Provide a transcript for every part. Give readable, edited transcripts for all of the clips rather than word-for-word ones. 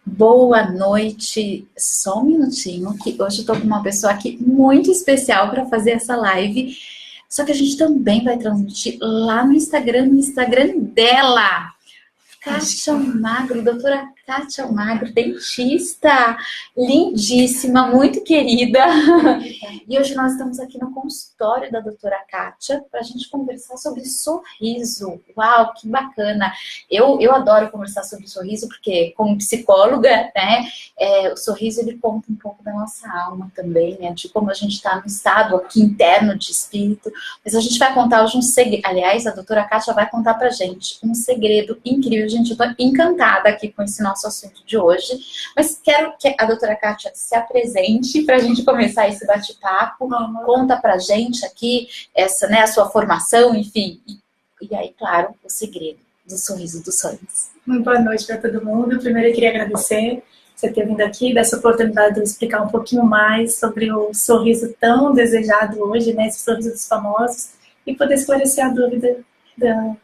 Boa noite, só um minutinho, que hoje eu tô com uma pessoa aqui muito especial para fazer essa live, só que a gente também vai transmitir lá no Instagram dela. Kátia Magro, doutora Kátia Magro, dentista, lindíssima, muito querida. E hoje nós estamos aqui no consultório da doutora Kátia para a gente conversar sobre sorriso. Uau, que bacana! Eu adoro conversar sobre sorriso porque, como psicóloga, né, o sorriso ele conta um pouco da nossa alma também, né, de como a gente está no estado aqui interno de espírito. Mas a gente vai contar hoje um segredo. Aliás, a doutora Kátia vai contar pra gente um segredo incrível. Gente, eu tô encantada aqui com esse nosso assunto de hoje. Mas quero que a doutora Kátia se apresente pra gente começar esse bate-papo. Conta pra gente aqui essa, né, a sua formação, enfim. E aí, claro, o segredo do sorriso dos sonhos. Muito boa noite para todo mundo. Primeiro eu queria agradecer você ter vindo aqui, dessa oportunidade de eu explicar um pouquinho mais sobre o sorriso tão desejado hoje, né? Esse sorriso dos famosos, e poder esclarecer a dúvida da...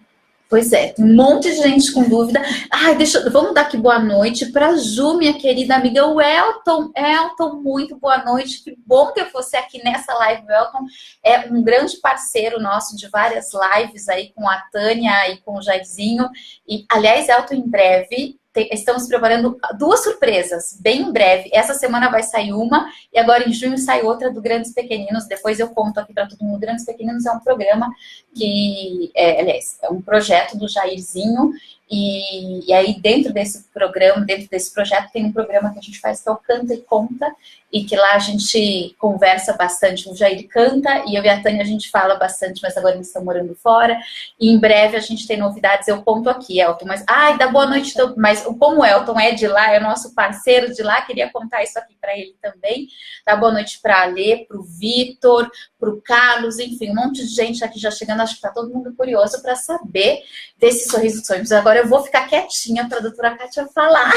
Pois é, tem um monte de gente com dúvida. Ai, vamos dar aqui boa noite para Ju, minha querida amiga, o Elton. Elton, muito boa noite. Que bom que você aqui nessa live. O Elton é um grande parceiro nosso de várias lives aí com a Tânia e com o Jairzinho. E, aliás, Elton, em breve estamos preparando duas surpresas, bem em breve. Essa semana vai sair uma e agora em junho sai outra do Grandes Pequeninos. Depois eu conto aqui para todo mundo. Grandes Pequeninos é um programa que, aliás, é um projeto do Jairzinho. E aí dentro desse programa, dentro desse projeto, tem um programa que a gente faz que é o Canta e Conta, e que lá a gente conversa bastante. O Jair canta e eu e a Tânia a gente fala bastante, mas agora eles estão morando fora. E em breve a gente tem novidades, eu conto aqui, Elton. Mas, dá boa noite. Mas como o Elton é de lá, é nosso parceiro de lá, queria contar isso aqui para ele também. Dá boa noite para a Alê, para o Vitor, para o Carlos, enfim, um monte de gente aqui já chegando. Acho que está todo mundo curioso para saber desse sorriso dos sonhos. Agora eu vou ficar quietinha para a doutora Kátia falar.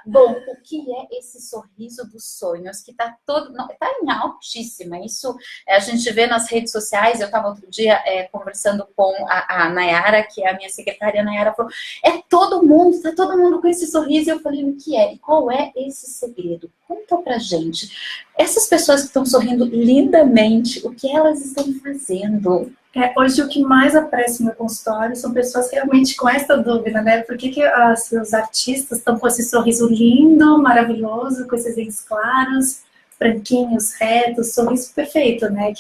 Bom, o que é esse sorriso dos sonhos? Que está em altíssima. Isso a gente vê nas redes sociais. Eu estava outro dia conversando com a Nayara, que é a minha secretária. A Nayara falou, está todo mundo com esse sorriso. E eu falei, o que é? E qual é esse segredo? Conta pra gente. Essas pessoas que estão sorrindo lindamente, o que elas estão fazendo? Hoje o que mais aparece no meu consultório são pessoas realmente com essa dúvida, né? Por que os artistas estão com esse sorriso lindo, maravilhoso, com esses dentes claros, branquinhos, retos, sorriso perfeito, né?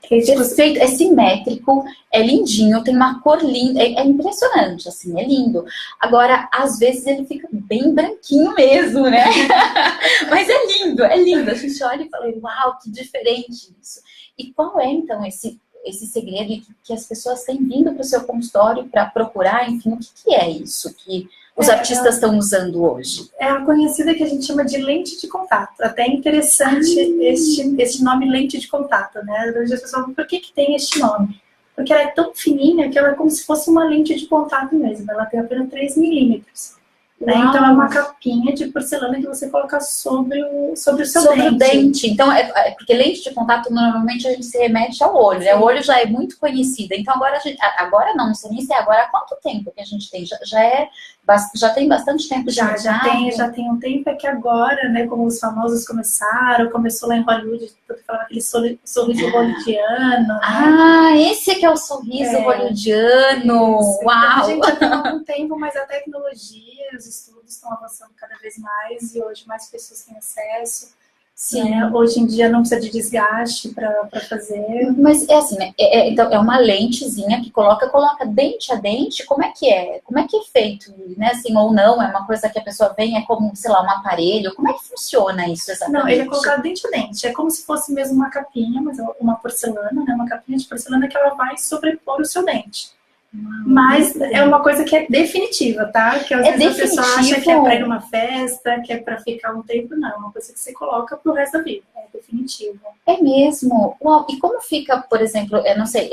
Perfeito, é simétrico, é lindinho, tem uma cor linda, é impressionante, assim, é lindo. Agora, às vezes ele fica bem branquinho mesmo, né? Mas é lindo, é lindo. A gente olha e fala, uau, que diferente isso. E qual é, então, esse segredo que as pessoas têm vindo para o seu consultório para procurar, enfim, o que é isso que os artistas estão usando hoje? É a conhecida que a gente chama de lente de contato. Até é interessante este nome lente de contato, né? As pessoas falam, por que tem este nome? Porque ela é tão fininha que ela é como se fosse uma lente de contato mesmo. Ela tem apenas 3 milímetros. Né? Então é uma capinha de porcelana que você coloca sobre o seu dente. Sobre o dente. Então, porque lente de contato normalmente a gente se remete ao olho, né? O olho já é muito conhecido. Então agora não sei nem se é agora. Há quanto tempo que a gente tem? Já tem bastante tempo já tem um tempo. É que agora, né, como os famosos começou lá em Hollywood, falando aquele sorriso hollywoodiano, né? Esse que é o sorriso hollywoodiano. Isso. Uau! Então, a gente já tem algum tempo, mas a tecnologia, os estudos estão avançando cada vez mais e hoje mais pessoas têm acesso. Sim. Né? Hoje em dia não precisa de desgaste para fazer. Mas é assim, né? Então é uma lentezinha que coloca dente a dente. Como é que é? Como é que é feito? Né? Assim, ou não? É uma coisa que a pessoa vem, é como, sei lá, um aparelho? Como é que funciona isso exatamente? Não, ele é colocado dente a dente. É como se fosse mesmo uma capinha, mas uma porcelana, né? Uma capinha de porcelana que ela vai sobrepor o seu dente. Mas é uma coisa que é definitiva, tá? Que às vezes a pessoa acha que é para ir numa festa, que é para ficar um tempo, não. É uma coisa que você coloca pro resto da vida. É definitivo. É mesmo? Uau! E como fica, por exemplo, eu não sei,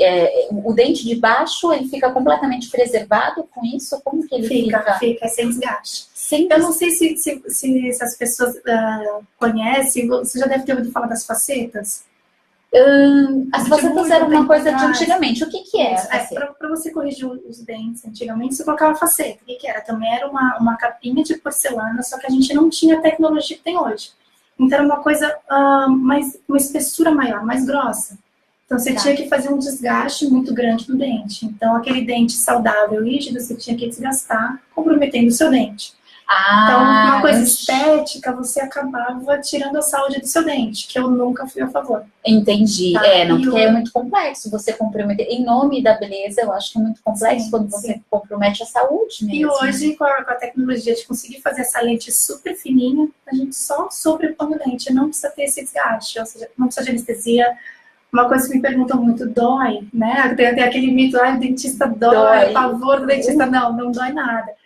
o dente de baixo, ele fica completamente preservado com isso? Como que ele fica? Fica sem desgaste. Eu não sei se as pessoas conhecem, você já deve ter ouvido falar das facetas. As facetas eram uma coisa de antigamente. O que que é? Para você corrigir os dentes, antigamente você colocava faceta. O que que era? Também era uma capinha de porcelana, só que a gente não tinha a tecnologia que tem hoje. Então era uma coisa uma espessura maior, mais grossa. Então você tinha que fazer um desgaste muito grande no dente. Então aquele dente saudável, rígido, você tinha que desgastar, comprometendo o seu dente. Então, uma coisa estética, você acabava tirando a saúde do seu dente, que eu nunca fui a favor. Entendi. Tá? Porque é muito complexo você comprometer. Em nome da beleza, eu acho que é muito complexo quando você compromete a saúde mesmo. E hoje, com a tecnologia de conseguir fazer essa lente super fininha, a gente só sobrepõe o dente, não precisa ter esse desgaste, ou seja, não precisa de anestesia. Uma coisa que me perguntam muito, dói, né? Tem aquele mito, o dentista dói, pavor do dentista. Não dói nada.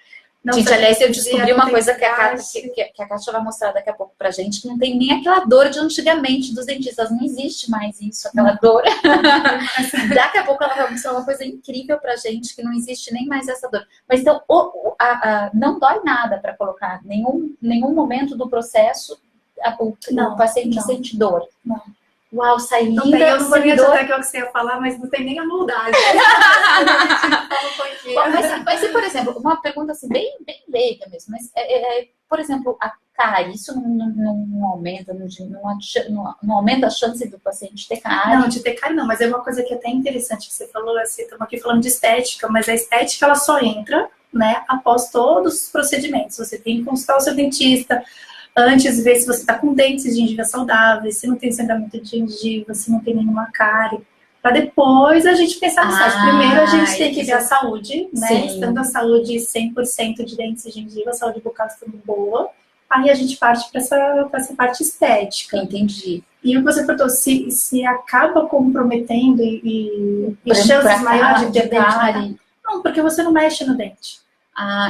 Não, gente, aliás, eu descobri uma coisa que a Kátia vai mostrar daqui a pouco pra gente, que não tem nem aquela dor de antigamente dos dentistas. Não existe mais isso, aquela dor. Daqui a pouco ela vai mostrar uma coisa incrível pra gente, que não existe nem mais essa dor. Mas então, não dói nada para colocar. Nenhum momento do processo o paciente sente dor. Não. Uau, sai linda. Eu não vou nem adiantar aquilo que você ia falar, mas não tem nem a moldagem. Mas, por exemplo, uma pergunta assim, bem leiga mesmo, mas, por exemplo, a cárie, isso não aumenta, não aumenta a chance do paciente ter cárie? Não, de ter cárie não, mas é uma coisa que é até interessante que você falou, assim, estamos aqui falando de estética, mas a estética ela só entra, né, após todos os procedimentos. Você tem que consultar o seu dentista, antes ver se você está com dentes de gengiva saudáveis, se não tem sangramento de gengiva, se não tem nenhuma cárie, para depois a gente pensar no estágio. Primeiro a gente tem que ver a saúde, né? Sim. Estando a saúde 100% de dentes de gengiva, a saúde bucal estando boa, aí a gente parte para essa parte estética. Entendi. E o que você perguntou, se acaba comprometendo e chances maiores de ter cárie? Não, porque você não mexe no dente.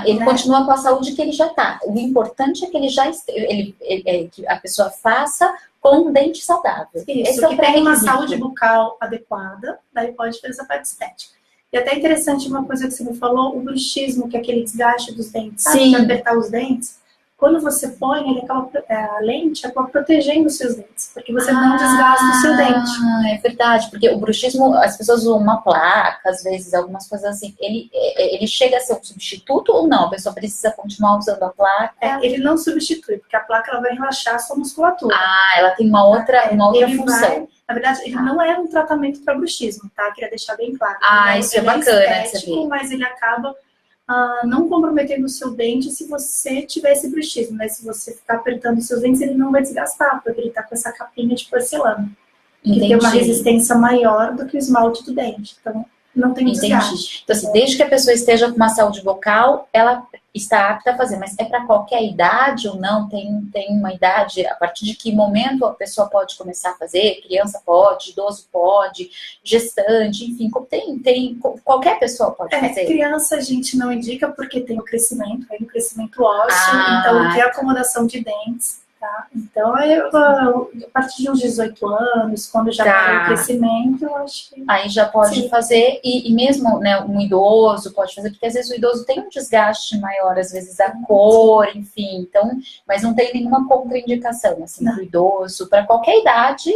Ele continua com a saúde que ele já está. O importante é que ele já que a pessoa faça com um dente saudável. Isso, que tem uma saúde bucal adequada, daí pode fazer essa parte estética. E até interessante uma coisa que você me falou, o bruxismo, que é aquele desgaste dos dentes, sabe? De apertar os dentes. Quando você põe, a lente acaba protegendo os seus dentes, porque você não desgasta o seu dente. É verdade, porque o bruxismo, as pessoas usam uma placa, às vezes, algumas coisas assim. Ele chega a ser um substituto ou não? A pessoa precisa continuar usando a placa? Ele não substitui, porque a placa ela vai relaxar a sua musculatura. Ela tem uma outra função. Na verdade, ele não é um tratamento para bruxismo, tá? Queria deixar bem claro. Isso é bacana de saber. Mas ele acaba não comprometendo o seu dente se você tiver esse bruxismo, né? Se você ficar apertando os seus dentes, ele não vai desgastar, porque ele tá com essa capinha de porcelana. Que tem uma resistência maior do que o esmalte do dente. Então, não tem desgaste. Então, assim, desde que a pessoa esteja com uma saúde bucal, ela está apta a fazer. Mas é para qualquer idade ou não? Tem uma idade? A partir de que momento a pessoa pode começar a fazer? Criança pode, idoso pode, gestante, enfim. Qualquer pessoa pode fazer. Criança a gente não indica porque tem o crescimento ósseo, então tem a acomodação de dentes. Tá? Então, a partir de uns 18 anos, quando já para o crescimento, eu acho que... Aí já pode fazer, e mesmo, né, um idoso pode fazer, porque às vezes o idoso tem um desgaste maior, às vezes a cor, enfim, então, mas não tem nenhuma contraindicação, assim, para o idoso, para qualquer idade,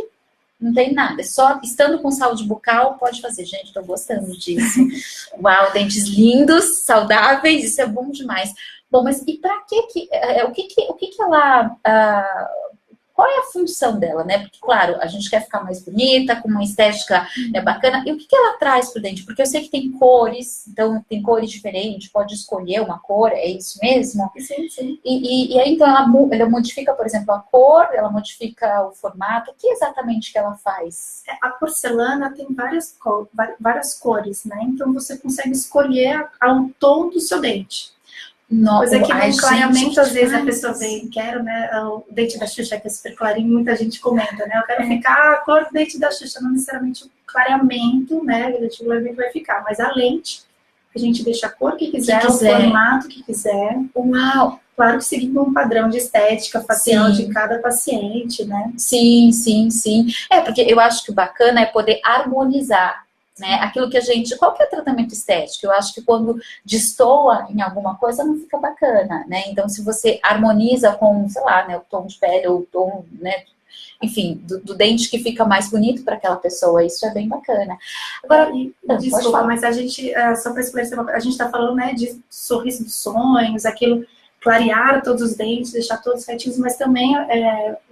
não tem nada, só estando com saúde bucal pode fazer. Gente, tô gostando disso. Uau, dentes lindos, saudáveis, isso é bom demais. Bom, mas e para o que ela... qual é a função dela, né? Porque, claro, a gente quer ficar mais bonita, com uma estética bacana. E o que ela traz pro dente? Porque eu sei que tem cores, então tem cores diferentes, pode escolher uma cor, é isso mesmo? Sim. E aí, então, ela modifica, por exemplo, a cor, ela modifica o formato. O que exatamente que ela faz? A porcelana tem várias cores, né? Então, você consegue escolher o tom do seu dente. Coisa que no clareamento, às vezes a pessoa vem, né, o dente da Xuxa que é super clarinho, muita gente comenta, né, eu quero ficar a cor do dente da Xuxa, não necessariamente o clareamento, né, o clareamento vai ficar, mas a lente, a gente deixa a cor que quiser, o formato que quiser. Uau! Claro que seguindo um padrão de estética facial de cada paciente, né? Sim. Porque eu acho que o bacana é poder harmonizar, né? Aquilo que a gente... Qualquer tratamento estético, eu acho que quando destoa em alguma coisa, não fica bacana, né? Então, se você harmoniza com, sei lá, né, o tom de pele ou o tom, né, enfim, do dente que fica mais bonito para aquela pessoa. Isso é bem bacana. Agora, desculpa, mas a gente, só para esclarecer, a gente está falando, né, de sorriso dos sonhos, aquilo, clarear todos os dentes, deixar todos retinhos, mas também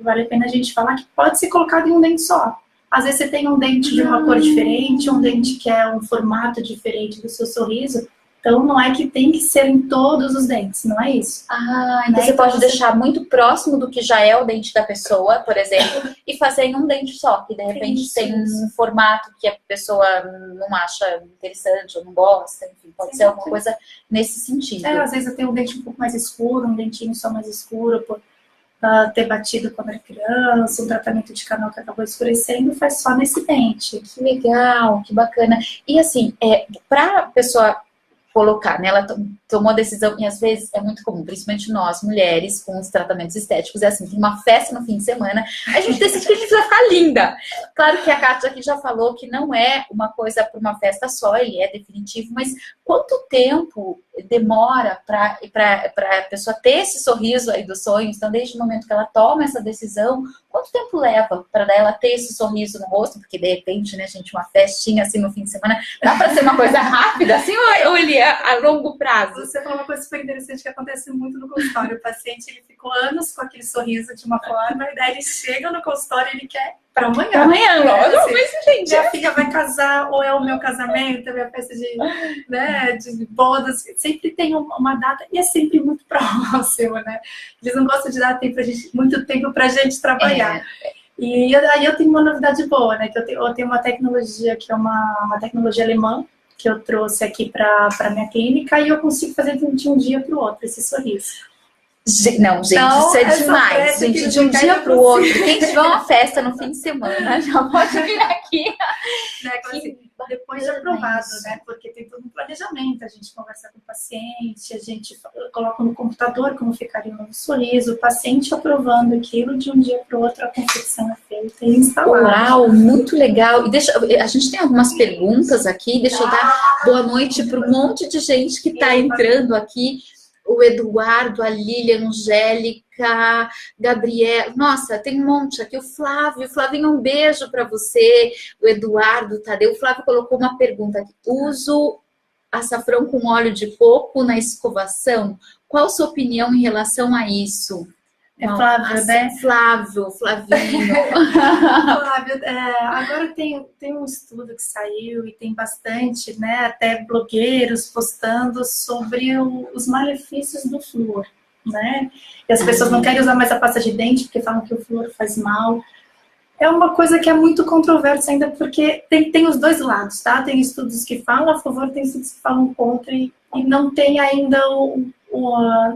vale a pena a gente falar que pode ser colocado em um dente só. Às vezes você tem um dente de uma cor diferente, um dente que é um formato diferente do seu sorriso. Então, não é que tem que ser em todos os dentes, não é isso. Então você pode deixar muito próximo do que já é o dente da pessoa, por exemplo, e fazer em um dente só, que de repente tem um formato que a pessoa não acha interessante ou não gosta, enfim, pode ser alguma coisa nesse sentido. Às vezes eu tenho um dente um pouco mais escuro, um dentinho só mais escuro, por ter batido quando era criança, um tratamento de canal que acabou escurecendo, faz só nesse dente. Que legal, que bacana. E assim, para a pessoa colocar, né? Ela tomou a decisão, e às vezes é muito comum, principalmente nós, mulheres, com os tratamentos estéticos, é assim, tem uma festa no fim de semana, a gente decide que a gente vai ficar linda. Claro que a Kátia aqui já falou que não é uma coisa para uma festa só, ele é definitivo, mas quanto tempo demora para a pessoa ter esse sorriso aí dos sonhos? Então, desde o momento que ela toma essa decisão, quanto tempo leva para ela ter esse sorriso no rosto? Porque, de repente, né, gente, uma festinha assim no fim de semana, dá para ser uma coisa rápida, assim, ou ele é a longo prazo? Você falou uma coisa super interessante que acontece muito no consultório. O paciente, ele ficou anos com aquele sorriso de uma forma, e daí ele chega no consultório e ele quer para amanhã. Pra amanhã, logo, assim, mas, gente, minha filha vai casar, ou é o meu casamento, a minha festa de bodas. Sempre tem uma data, e é sempre muito próximo, né? Eles não gostam de dar muito tempo pra gente trabalhar. E aí eu tenho uma novidade boa, né? Que eu tenho uma tecnologia que é uma tecnologia alemã, que eu trouxe aqui para minha clínica, e eu consigo fazer de um dia para o outro esse sorriso. Não, gente, então, isso é demais. Gente, de um dia para o outro. Quem tiver uma festa no fim de semana, já pode vir aqui. Né, assim, depois de aprovado, né? Porque tem todo um planejamento. A gente conversa com o paciente, a gente coloca no computador como ficaria o novo sorriso, o paciente aprovando aquilo, de um dia para o outro a confecção é feita e instalada. Uau, muito legal. E a gente tem algumas perguntas aqui. Deixa eu dar boa noite para um monte de gente que está entrando aqui. O Eduardo, a Lilian, a Angélica, Gabriel, nossa, tem um monte aqui, o Flavinho, um beijo para você, o Eduardo, Tadeu, o Flávio colocou uma pergunta aqui, uso açafrão com óleo de coco na escovação, qual a sua opinião em relação a isso? É Flávio, né? Flavinho. Flávio, agora tem um estudo que saiu e tem bastante, né? Até blogueiros postando sobre os malefícios do flúor, né? E as pessoas não querem usar mais a pasta de dente porque falam que o flúor faz mal. É uma coisa que é muito controversa ainda, porque tem os dois lados, tá? Tem estudos que falam a favor, tem estudos que falam contra, e não tem ainda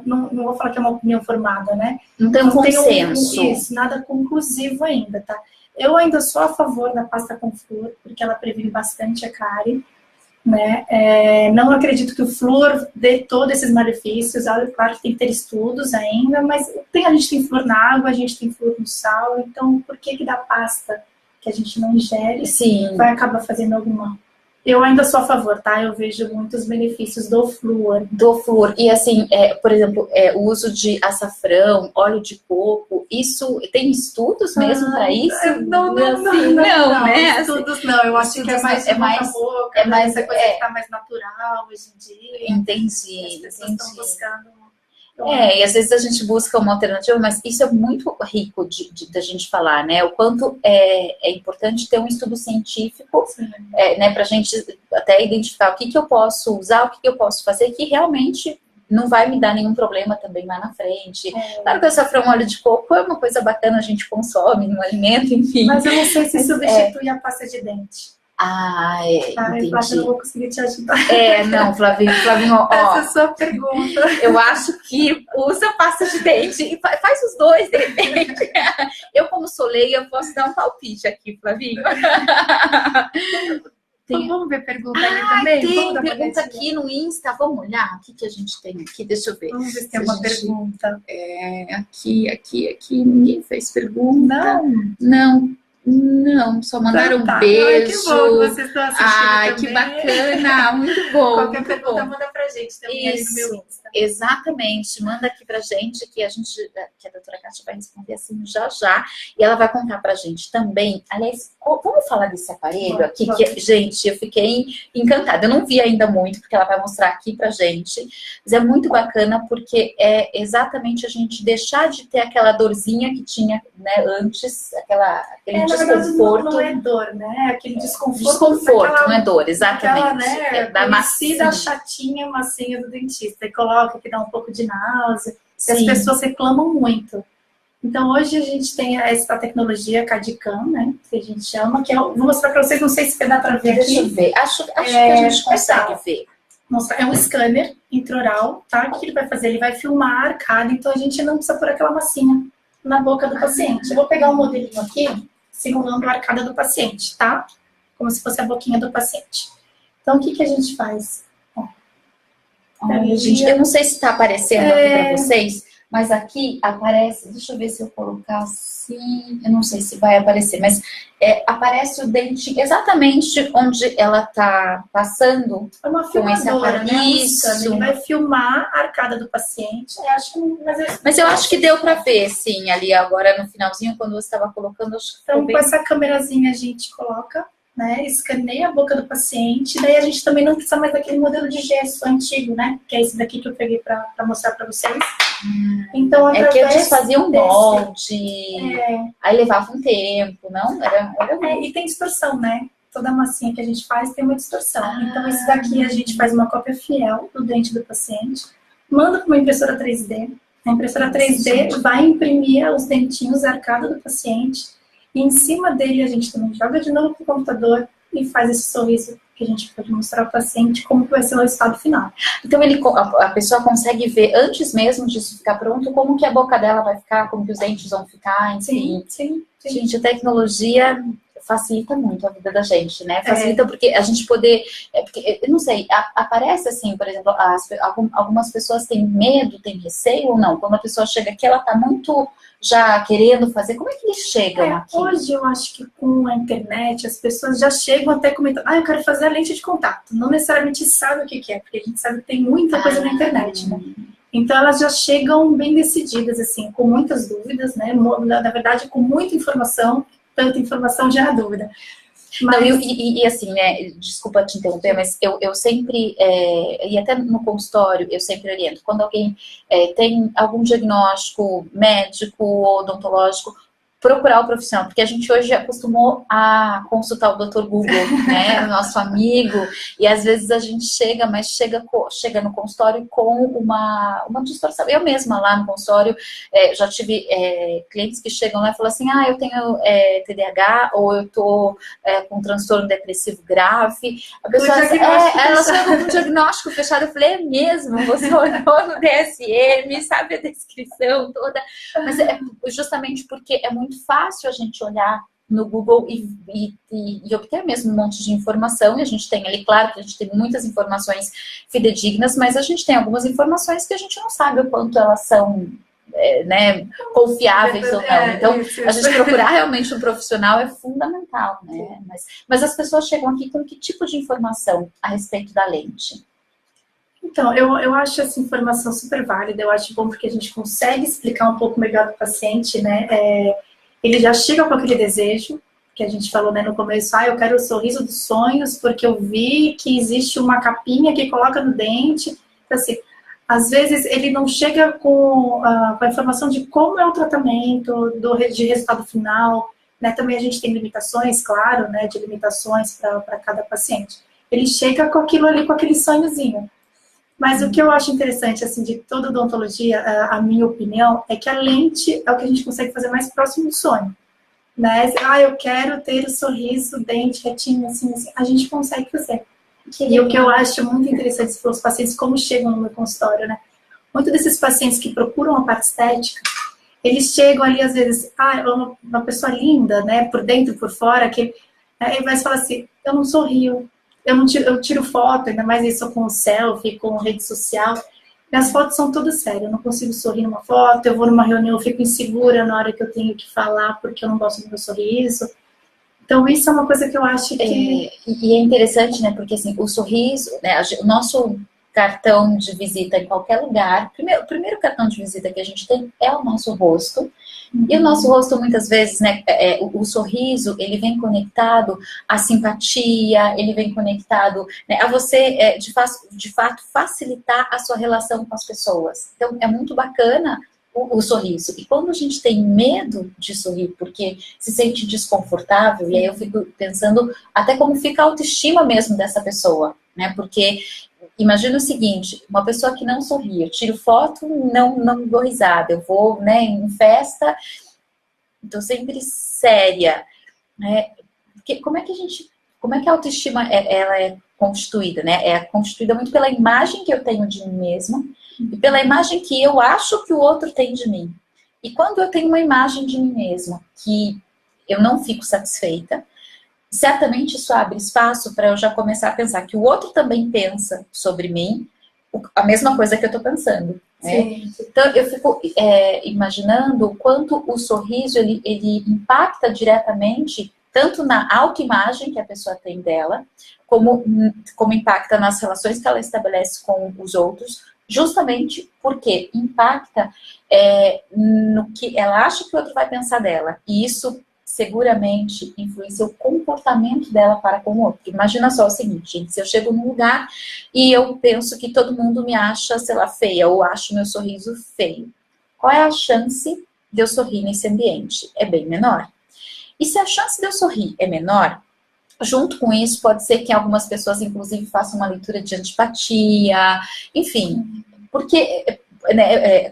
não vou falar que é uma opinião formada, né? Não tem um consenso. Isso, nada conclusivo ainda, tá? Eu ainda sou a favor da pasta com flúor, porque ela previne bastante a cárie, né? Não acredito que o flúor dê todos esses malefícios. Claro que tem que ter estudos ainda, mas a gente tem flúor na água, a gente tem flúor no sal, então por que da pasta que a gente não ingere vai acabar fazendo algum mal? Eu ainda sou a favor, tá? Eu vejo muitos benefícios do flúor. E assim, por exemplo, o uso de açafrão, óleo de coco, isso tem estudos mesmo para isso? Não, né? Estudos não, eu acho que é mais de boca a boca, essa coisa que tá mais natural hoje em dia. Entendi. As pessoas estão buscando. E às vezes a gente busca uma alternativa, mas isso é muito rico da gente falar, né? O quanto é importante ter um estudo científico, né? Pra gente até identificar o que eu posso usar, o que eu posso fazer, que realmente não vai me dar nenhum problema também lá na frente. Claro que o açafrão óleo de coco é uma coisa bacana, a gente consome no alimento, enfim. Mas eu não sei se substitui a pasta de dente. Entendi. Eu não vou conseguir te ajudar. Não, Flavinho, ó. Essa é a sua pergunta. Eu acho que usa pasta de dente e faz os dois, de repente. Eu, como sou leiga, posso dar um palpite aqui, Flavinho. Vamos ver pergunta ali também? Tem pergunta aqui no Insta. Vamos olhar o que a gente tem aqui. Deixa eu ver. Vamos ver se tem uma pergunta. Aqui. Ninguém fez pergunta. Não, só mandaram um beijo. Que bom que vocês estão assistindo também. Que bacana, muito bom. Qualquer pergunta manda pra gente também ali no meu Insta. Exatamente, manda aqui pra gente que a doutora Kátia vai responder assim já já, e ela vai contar pra gente também. Aliás, vamos falar desse aparelho aqui, que, gente, eu fiquei encantada. Eu não vi ainda muito, porque ela vai mostrar aqui pra gente, mas é muito bacana porque é exatamente a gente deixar de ter aquela dorzinha que tinha, né, antes, aquele desconforto. Não é dor, né? Aquele desconforto. Desconforto, não é dor, exatamente. Né, da macia, chatinha, massinha do dentista. E coloca que dá um pouco de náusea. E as pessoas reclamam muito. Então, hoje a gente tem essa tecnologia CAD/CAM, né? Que a gente chama, que vou mostrar para vocês, não sei se dá para ver aqui. Deixa eu ver. Acho que a gente consegue ver. É um scanner intraoral, tá? O que ele vai fazer? Ele vai filmar a arcada, então a gente não precisa pôr aquela massinha na boca do paciente. Eu vou pegar um modelinho aqui, simulando a arcada do paciente, tá? Como se fosse a boquinha do paciente. Então, o que a gente faz? Gente, eu não sei se está aparecendo aqui para vocês, mas aqui aparece, deixa eu ver se eu colocar assim, eu não sei se vai aparecer, mas aparece o dente exatamente onde ela está passando. É uma filmadora, né? Isso. Ele vai filmar a arcada do paciente. Mas eu acho que deu para ver, sim, ali agora no finalzinho, quando você estava colocando. Acho que então, com essa câmerazinha a gente coloca, né, escaneia a boca do paciente, daí a gente também não precisa mais daquele modelo de gesso antigo, né, que é esse daqui que eu peguei para mostrar para vocês. Então, é que eles faziam molde, aí levava um tempo, não? E tem distorção, né? Toda a massinha que a gente faz tem uma distorção. Então, esse daqui a gente faz uma cópia fiel do dente do paciente, manda para uma impressora 3D, a impressora 3D vai imprimir os dentinhos, a arcada do paciente, e em cima dele a gente também joga de novo para o computador e faz esse sorriso que a gente pode mostrar ao paciente como vai ser o resultado final. Então a pessoa consegue ver antes mesmo disso ficar pronto como que a boca dela vai ficar, como que os dentes vão ficar, enfim. Sim. Gente, a tecnologia facilita muito a vida da gente, né? Facilita porque a gente poder... porque, eu não sei, aparece assim, por exemplo, algumas pessoas têm medo, têm receio ou não? Quando a pessoa chega aqui, ela tá muito já querendo fazer, como é que eles chegam aqui? Hoje eu acho que com a internet as pessoas já chegam até comentando, eu quero fazer a lente de contato. Não necessariamente sabe o que é, porque a gente sabe que tem muita coisa na internet, né? Então elas já chegam bem decididas, assim, com muitas dúvidas, né? Na verdade, com muita informação, tanta informação gera dúvida. Mas... Não, e assim, né, desculpa te interromper, mas eu sempre, e até no consultório, eu sempre oriento, quando alguém tem algum diagnóstico médico ou odontológico, procurar o profissional, porque a gente hoje acostumou a consultar o Dr. Google, né, o nosso amigo, e às vezes a gente chega no consultório com uma distorção. Eu mesma lá no consultório já tive clientes que chegam lá e falam assim, eu tenho TDAH, ou eu tô com transtorno depressivo grave. A pessoa ela chegou com o diagnóstico fechado, eu falei, mesmo, você olhou no DSM, sabe a descrição toda, mas justamente porque é muito fácil a gente olhar no Google e obter mesmo um monte de informação, e a gente tem ali, claro que a gente tem muitas informações fidedignas, mas a gente tem algumas informações que a gente não sabe o quanto elas são confiáveis ou não. Então, a gente procurar realmente um profissional é fundamental, né? Mas as pessoas chegam aqui com que tipo de informação a respeito da lente? Então, eu acho essa informação super válida, eu acho bom porque a gente consegue explicar um pouco melhor para o paciente, né? Ele já chega com aquele desejo, que a gente falou, né, no começo, eu quero o sorriso dos sonhos, porque eu vi que existe uma capinha que coloca no dente. Então, assim, às vezes ele não chega com a informação de como é o tratamento, de resultado final, né? Também a gente tem limitações, claro, né, de limitações para cada paciente. Ele chega com aquilo ali, com aquele sonhozinho. Mas o que eu acho interessante, assim, de toda odontologia, a minha opinião, é que a lente é o que a gente consegue fazer mais próximo do sonho, né? Eu quero ter o sorriso, dente, retinho, assim, a gente consegue fazer. E o que eu acho muito interessante para os pacientes, como chegam no meu consultório, né? Muitos desses pacientes que procuram a parte estética, eles chegam ali, às vezes, uma pessoa linda, né? Por dentro, por fora, aí vai falar assim, eu não sorrio. Eu tiro foto, ainda mais isso com selfie, com rede social. Minhas fotos são todas sérias, eu não consigo sorrir numa foto, eu vou numa reunião, eu fico insegura na hora que eu tenho que falar, porque eu não gosto do meu sorriso. Então, isso é uma coisa que eu acho que... E é interessante, né, porque assim, o sorriso, né, o nosso cartão de visita em qualquer lugar. O primeiro cartão de visita que a gente tem é o nosso rosto. E o nosso rosto, muitas vezes, né, o sorriso, ele vem conectado à simpatia, ele vem conectado, né, a você, de fato, facilitar a sua relação com as pessoas. Então, é muito bacana o sorriso. E quando a gente tem medo de sorrir, porque se sente desconfortável, e aí eu fico pensando até como fica a autoestima mesmo dessa pessoa, né, porque imagina o seguinte, uma pessoa que não sorri, eu tiro foto, não dou risada, eu vou, né, em festa, estou sempre séria, né? Porque como é que a autoestima ela é constituída, né? É constituída muito pela imagem que eu tenho de mim mesma e pela imagem que eu acho que o outro tem de mim. E quando eu tenho uma imagem de mim mesma que eu não fico satisfeita, certamente isso abre espaço para eu já começar a pensar que o outro também pensa sobre mim a mesma coisa que eu estou pensando. Né? Então, eu fico imaginando o quanto o sorriso ele impacta diretamente tanto na autoimagem que a pessoa tem dela, como impacta nas relações que ela estabelece com os outros, justamente porque impacta no que ela acha que o outro vai pensar dela. E isso seguramente influencia o comportamento dela para com o outro. Imagina só o seguinte, gente, se eu chego num lugar e eu penso que todo mundo me acha, sei lá, feia, ou acho meu sorriso feio. Qual é a chance de eu sorrir nesse ambiente? É bem menor. E se a chance de eu sorrir é menor, junto com isso pode ser que algumas pessoas, inclusive, façam uma leitura de antipatia, enfim, porque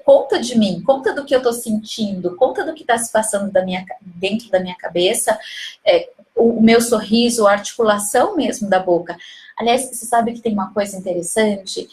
conta de mim, conta do que eu estou sentindo, conta do que está se passando dentro da minha cabeça, o meu sorriso, a articulação mesmo da boca. Aliás, você sabe que tem uma coisa interessante,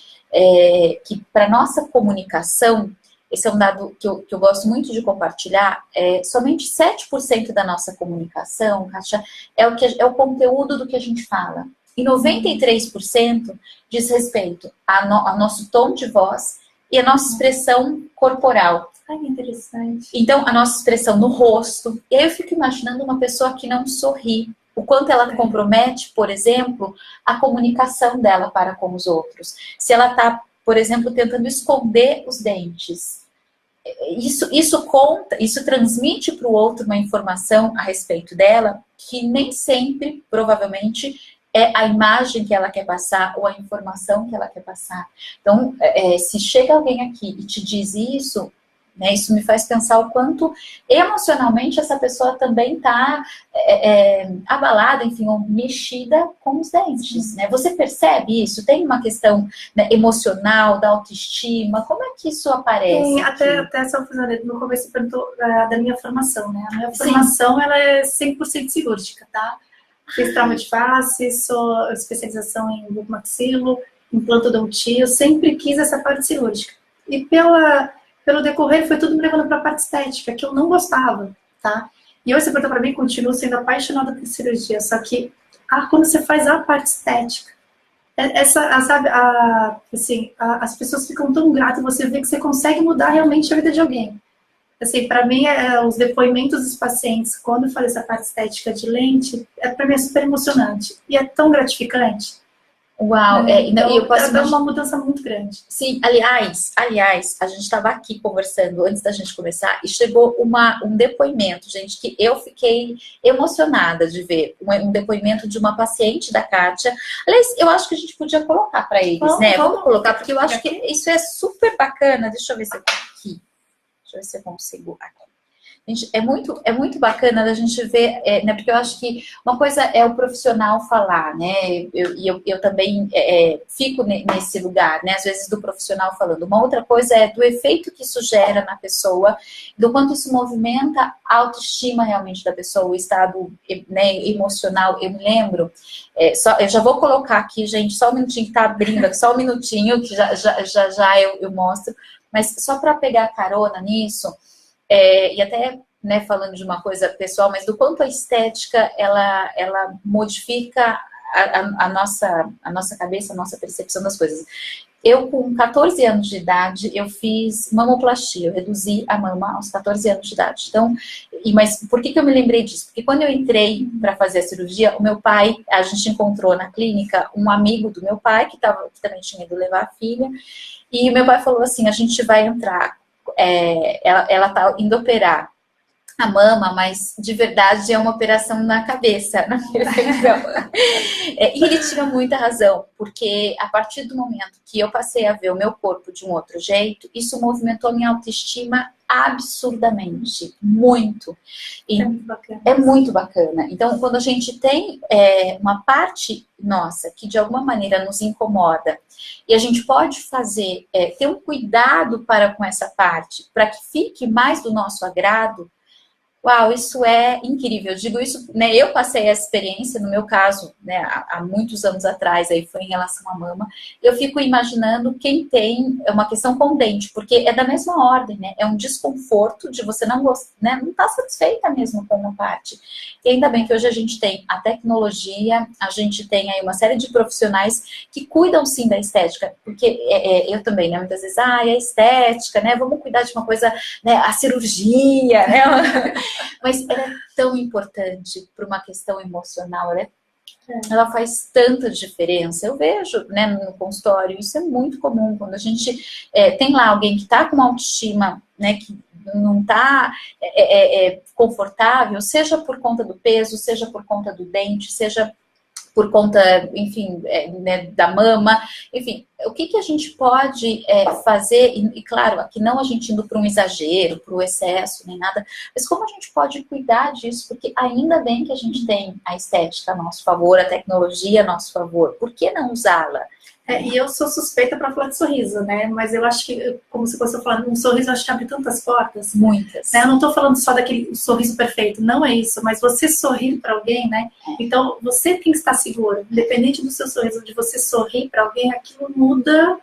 que para nossa comunicação, esse é um dado que eu gosto muito de compartilhar, somente 7% da nossa comunicação, Kátia, é o conteúdo do que a gente fala. E 93% diz respeito ao nosso tom de voz e a nossa expressão corporal. Ai, que interessante. Então, a nossa expressão no rosto. E aí eu fico imaginando uma pessoa que não sorri. O quanto ela compromete, por exemplo, a comunicação dela para com os outros. Se ela está, por exemplo, tentando esconder os dentes. Isso transmite para o outro uma informação a respeito dela que nem sempre, provavelmente, é a imagem que ela quer passar ou a informação que ela quer passar. Então, se chega alguém aqui e te diz isso, né, isso me faz pensar o quanto emocionalmente essa pessoa também está abalada, enfim, ou mexida com os dentes. Né? Você percebe isso? Tem uma questão, né, emocional, da autoestima? Como é que isso aparece? Tem, até só fazendo, no começo você perguntou da minha formação, né? A minha formação ela é 100% cirúrgica, tá? Fiz trauma de face, sou especialização em bucomaxilo, implantodontia, eu sempre quis essa parte cirúrgica. E pelo decorrer foi tudo me levando para a parte estética, que eu não gostava, tá? E hoje você pergunta para mim, continuo sendo apaixonada por cirurgia, só que quando você faz a parte estética, as pessoas ficam tão gratas, você vê que você consegue mudar realmente a vida de alguém. Assim, para mim, os depoimentos dos pacientes, quando eu falei essa parte estética de lente, para mim é super emocionante. E é tão gratificante. Uau, então, eu posso dar uma mudança muito grande. Sim, aliás, a gente estava aqui conversando antes da gente começar e chegou um depoimento, gente, que eu fiquei emocionada de ver. Um depoimento de uma paciente da Kátia. Aliás, eu acho que a gente podia colocar para eles, né? Vamos colocar, porque eu acho que isso é super bacana. Deixa eu ver se eu aqui. Deixa eu ver se eu consigo aqui. Gente, é muito bacana da gente ver, né, porque eu acho que uma coisa é o profissional falar, né, eu também fico nesse lugar, né, às vezes do profissional falando. Uma outra coisa é do efeito que isso gera na pessoa, do quanto isso movimenta a autoestima realmente da pessoa, o estado, né, emocional. Eu me lembro, eu já vou colocar aqui, gente, só um minutinho que tá abrindo aqui, só um minutinho, que já eu mostro, mas só para pegar carona nisso. E até, né, falando de uma coisa pessoal, mas do quanto a estética ela modifica a nossa cabeça, a nossa percepção das coisas. Eu, com 14 anos de idade, eu fiz mamoplastia, eu reduzi a mama aos 14 anos de idade. Então, mas por que eu me lembrei disso? Porque quando eu entrei para fazer a cirurgia, o meu pai, a gente encontrou na clínica um amigo do meu pai, que também tinha ido levar a filha, e o meu pai falou assim, a gente vai entrar, ela tá indo operar a mama, mas de verdade é uma operação na cabeça, na perfeição. E ele tinha muita razão, porque a partir do momento que eu passei a ver o meu corpo de um outro jeito, isso movimentou a minha autoestima absurdamente, muito. E é muito bacana. Então, quando a gente tem uma parte nossa que de alguma maneira nos incomoda, e a gente pode fazer, ter um cuidado para com essa parte, para que fique mais do nosso agrado. Uau, isso é incrível. Eu digo isso, né? Eu passei essa experiência, no meu caso, né, há muitos anos atrás, aí foi em relação à mama. Eu fico imaginando quem tem uma questão com dente, porque é da mesma ordem, né? É um desconforto de você não gostar, né? Não estar satisfeita mesmo com uma parte. E ainda bem que hoje a gente tem a tecnologia, a gente tem aí uma série de profissionais que cuidam sim da estética, porque eu também, né? Muitas vezes, é estética, né? Vamos cuidar de uma coisa, né? A cirurgia, né? Mas ela é tão importante para uma questão emocional, ela faz tanta diferença. Eu vejo, né, no consultório, isso é muito comum, quando a gente tem lá alguém que está com uma autoestima, né, que não está confortável, seja por conta do peso, seja por conta do dente, seja por conta, enfim, né, da mama, enfim, o que a gente pode fazer, e claro, aqui não a gente indo para um exagero, para o excesso, nem nada, mas como a gente pode cuidar disso, porque ainda bem que a gente tem a estética a nosso favor, a tecnologia a nosso favor, por que não usá-la? E eu sou suspeita para falar de sorriso, né? Mas eu acho que, como você começou falando, um sorriso acho que abre tantas portas. Muitas. Né? Eu não estou falando só daquele sorriso perfeito, não é isso. Mas você sorrir para alguém, né? Então, você tem que estar seguro. Independente do seu sorriso, de você sorrir para alguém, aquilo muda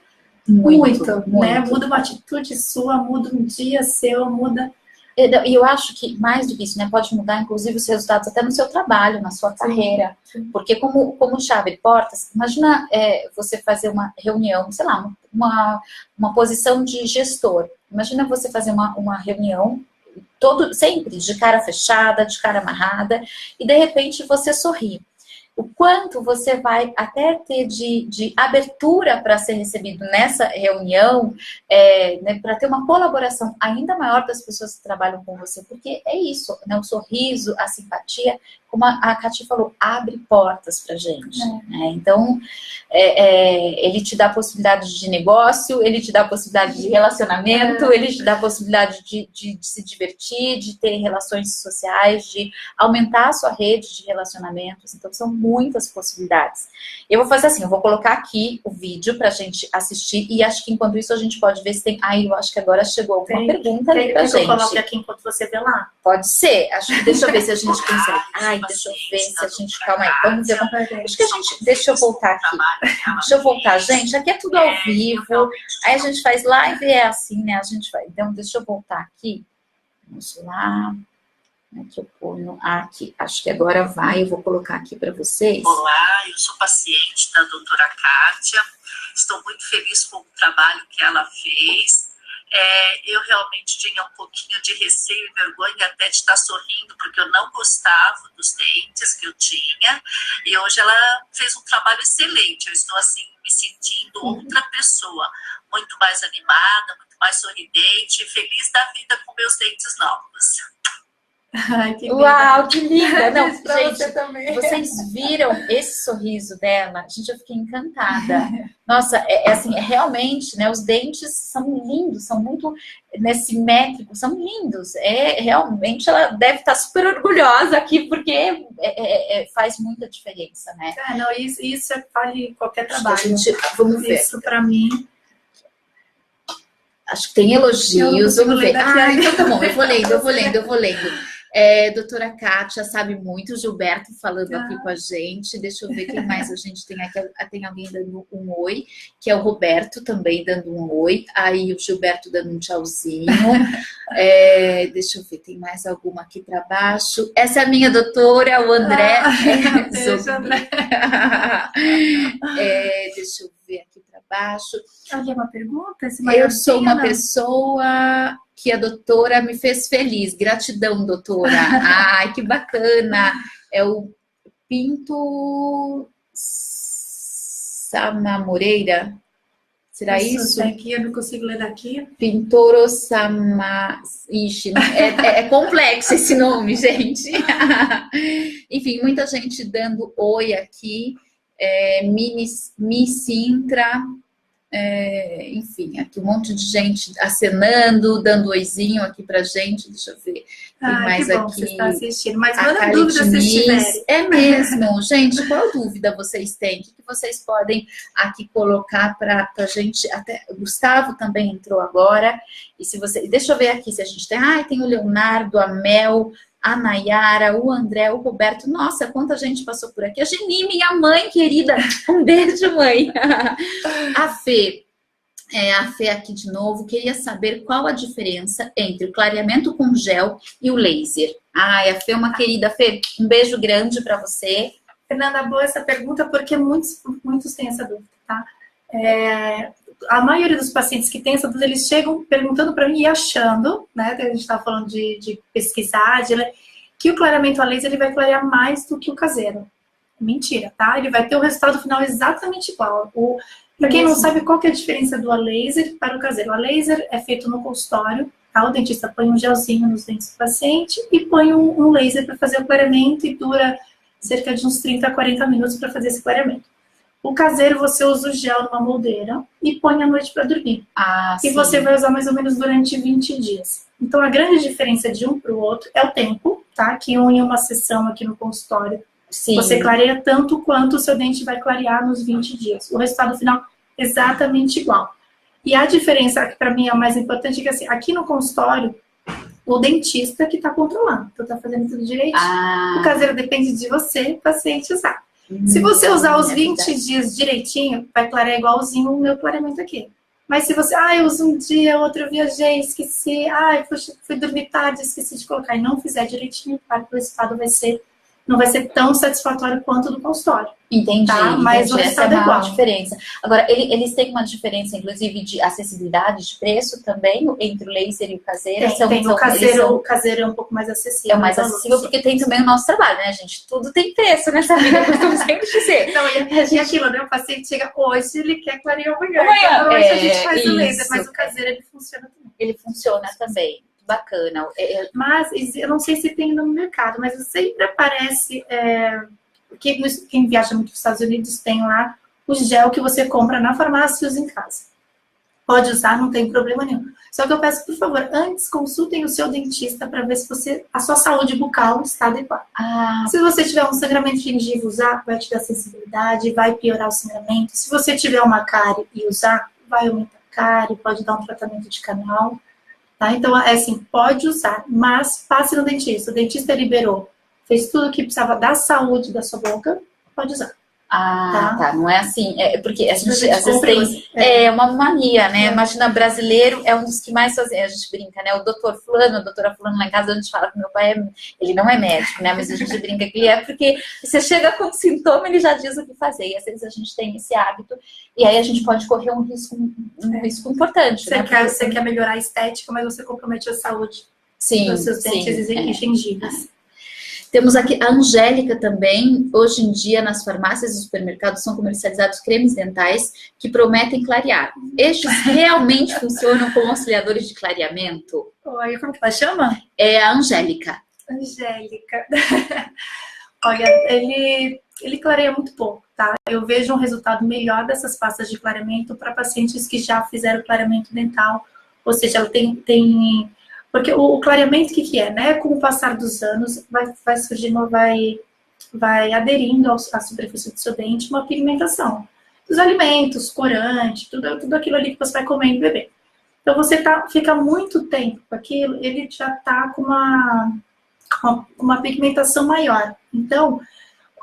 muito, né? Muda uma atitude sua, muda um dia seu, muda... E eu acho que, mais do que isso, né, pode mudar, inclusive, os resultados até no seu trabalho, na sua carreira. Porque como chave de portas, imagina você fazer uma reunião, sei lá, uma posição de gestor. Imagina você fazer uma reunião, sempre de cara fechada, de cara amarrada, e de repente você sorri. O quanto você vai até ter de abertura para ser recebido nessa reunião, né, para ter uma colaboração ainda maior das pessoas que trabalham com você, porque é isso, né, o sorriso, a simpatia, como a Katy falou, abre portas para gente. Né? Então, ele te dá a possibilidade de negócio, ele te dá a possibilidade de relacionamento, ele te dá a possibilidade de se divertir, de ter relações sociais, de aumentar a sua rede de relacionamentos. Então, são muitas possibilidades. Eu vou fazer assim, eu vou colocar aqui o vídeo pra gente assistir e acho que enquanto isso a gente pode ver se tem... eu acho que agora chegou alguma pergunta ali pra gente. Eu coloco aqui enquanto você vê lá. Pode ser. Acho que deixa eu ver se a gente consegue. Deixa eu ver se a gente... Calma aí, vamos ver. Acho que a gente... Deixa eu voltar aqui. Deixa eu voltar, gente. Aqui é tudo ao vivo. Aí a gente faz live e é assim, né? A gente vai... Então, deixa eu voltar aqui. Vamos lá. Aqui eu ponho aqui, acho que agora vai, eu vou colocar aqui para vocês. Olá, eu sou paciente da doutora Kátia, estou muito feliz com o trabalho que ela fez. Eu realmente tinha um pouquinho de receio e vergonha até de estar sorrindo, porque eu não gostava dos dentes que eu tinha, e hoje ela fez um trabalho excelente. Eu estou assim, me sentindo outra pessoa, muito mais animada, muito mais sorridente, feliz da vida com meus dentes novos. Ai, que uau, que linda! Não, gente, você também. Vocês viram esse sorriso dela? Gente, eu fiquei encantada. Nossa, assim, realmente, né? Os dentes são lindos, são muito, né, simétricos, são lindos. Realmente, ela deve estar super orgulhosa aqui, porque faz muita diferença, né? Não, isso vale qualquer trabalho. Vamos ver. Isso, pra mim... Acho que tem elogios, vamos ver. Então tá bom, eu vou lendo. Doutora Kátia sabe muito, Gilberto falando aqui com a gente. Deixa eu ver quem mais a gente tem aqui. Tem alguém dando um oi, que é o Roberto também dando um oi. Aí o Gilberto dando um tchauzinho. Deixa eu ver, tem mais alguma aqui para baixo. Essa é a minha doutora, o André. Beijo, André. Deixa eu ver aqui para baixo. Alguém uma pergunta? Eu sou uma pessoa que a doutora me fez feliz. Gratidão, doutora. Ai, que bacana. É o Pinto Sama Moreira. Será isso? Aqui, eu não consigo ler daqui. Pintoro Sama... Ixi, é complexo esse nome, gente. Enfim, muita gente dando oi aqui. Mi Sintra... enfim, aqui um monte de gente acenando, dando oizinho aqui pra gente. Deixa eu ver. Tem mais que bom aqui. Você está assistindo. Mas manda dúvida se tiverem. É mesmo, gente. Qual dúvida vocês têm? O que vocês podem aqui colocar pra gente? Até o Gustavo também entrou agora. E se você. Deixa eu ver aqui se a gente tem. Tem o Leonardo, a Mel, a Nayara, o André, o Roberto. Nossa, quanta gente passou por aqui. A Geni, minha mãe querida. Um beijo, mãe. A Fê aqui de novo. Queria saber qual a diferença entre o clareamento com gel e o laser. A Fê é uma querida. Fê, um beijo grande para você. Fernanda, boa essa pergunta, porque muitos têm essa dúvida, tá? A maioria dos pacientes que têm essa dúvida, eles chegam perguntando para mim e achando, né, que a gente estava falando de pesquisar, que o clareamento a laser ele vai clarear mais do que o caseiro. Mentira, tá? Ele vai ter o resultado final exatamente igual. Para quem não sabe, qual que é a diferença do a laser para o caseiro? O a laser é feito no consultório, tá? O dentista põe um gelzinho nos dentes do paciente e põe um laser para fazer o clareamento e dura cerca de uns 30 a 40 minutos para fazer esse clareamento. O caseiro, você usa o gel numa moldeira e põe à noite para dormir. E você vai usar mais ou menos durante 20 dias. Então, a grande diferença de um para o outro é o tempo, tá? Que em uma sessão aqui no consultório, você clareia tanto quanto o seu dente vai clarear nos 20 dias. O resultado final é exatamente igual. E a diferença, que para mim é a mais importante, é que assim, aqui no consultório, o dentista que está controlando. Então, está fazendo tudo direitinho. O caseiro depende de você, paciente, usar. Se você usar os 20 dias direitinho, vai clarear igualzinho o meu clareamento aqui. Mas se você, eu uso um dia, outro eu viajei, esqueci, fui dormir tarde, esqueci de colocar e não fizer direitinho, claro que o resultado não vai ser tão satisfatório quanto o do consultório. Entendi. Tá? Mas o resultado é igual. Diferença. Agora, eles têm uma diferença, inclusive, de acessibilidade de preço também, entre o laser e o caseiro? O caseiro é um pouco mais acessível. É mais acessível porque tem também o nosso trabalho, né, gente? Tudo tem preço nessa vida, eu costumo sempre dizer. Não, e aquilo, né? O paciente chega hoje, ele quer clarear amanhã. Então, hoje a gente faz o laser, mas o caseiro, ele funciona também. Ele funciona também. Bacana. Mas, eu não sei se tem no mercado, mas sempre aparece... Quem viaja muito para os Estados Unidos tem lá o gel que você compra na farmácia e usa em casa. Pode usar, não tem problema nenhum. Só que eu peço, por favor, antes consultem o seu dentista para ver se a sua saúde bucal está adequada. Se você tiver um sangramento de gengiva, usar, vai te dar sensibilidade, vai piorar o sangramento. Se você tiver uma cárie e usar, vai aumentar a cárie, pode dar um tratamento de canal. Tá? Então, assim, pode usar, mas passe no dentista. O dentista liberou, fez tudo o que precisava da saúde da sua boca, pode usar. Tá. Não é assim. Porque a gente às vezes tem uma mania, né? Imagina, brasileiro é um dos que mais fazem. A gente brinca, né? O doutor fulano, a doutora fulano lá em casa, a gente fala que meu pai ele não é médico, né? Mas a gente brinca que ele é porque você chega com sintoma, ele já diz o que fazer. E às vezes a gente tem esse hábito e aí a gente pode correr um risco importante. Você quer melhorar a estética, mas você compromete a saúde dos seus dentes e gengivas. Temos aqui a Angélica também. Hoje em dia, nas farmácias e supermercados são comercializados cremes dentais que prometem clarear. Estes realmente funcionam como auxiliadores de clareamento? Oi, como que ela chama? É a Angélica. Angélica. Olha, ele clareia muito pouco, tá? Eu vejo um resultado melhor dessas pastas de clareamento para pacientes que já fizeram clareamento dental. Ou seja, ela tem porque o clareamento, o que é, né? Com o passar dos anos, vai surgindo, vai aderindo à superfície do seu dente uma pigmentação. Dos alimentos, corante, tudo aquilo ali que você vai comendo e bebendo. Então, você fica muito tempo com aquilo, ele já tá com com uma pigmentação maior. Então,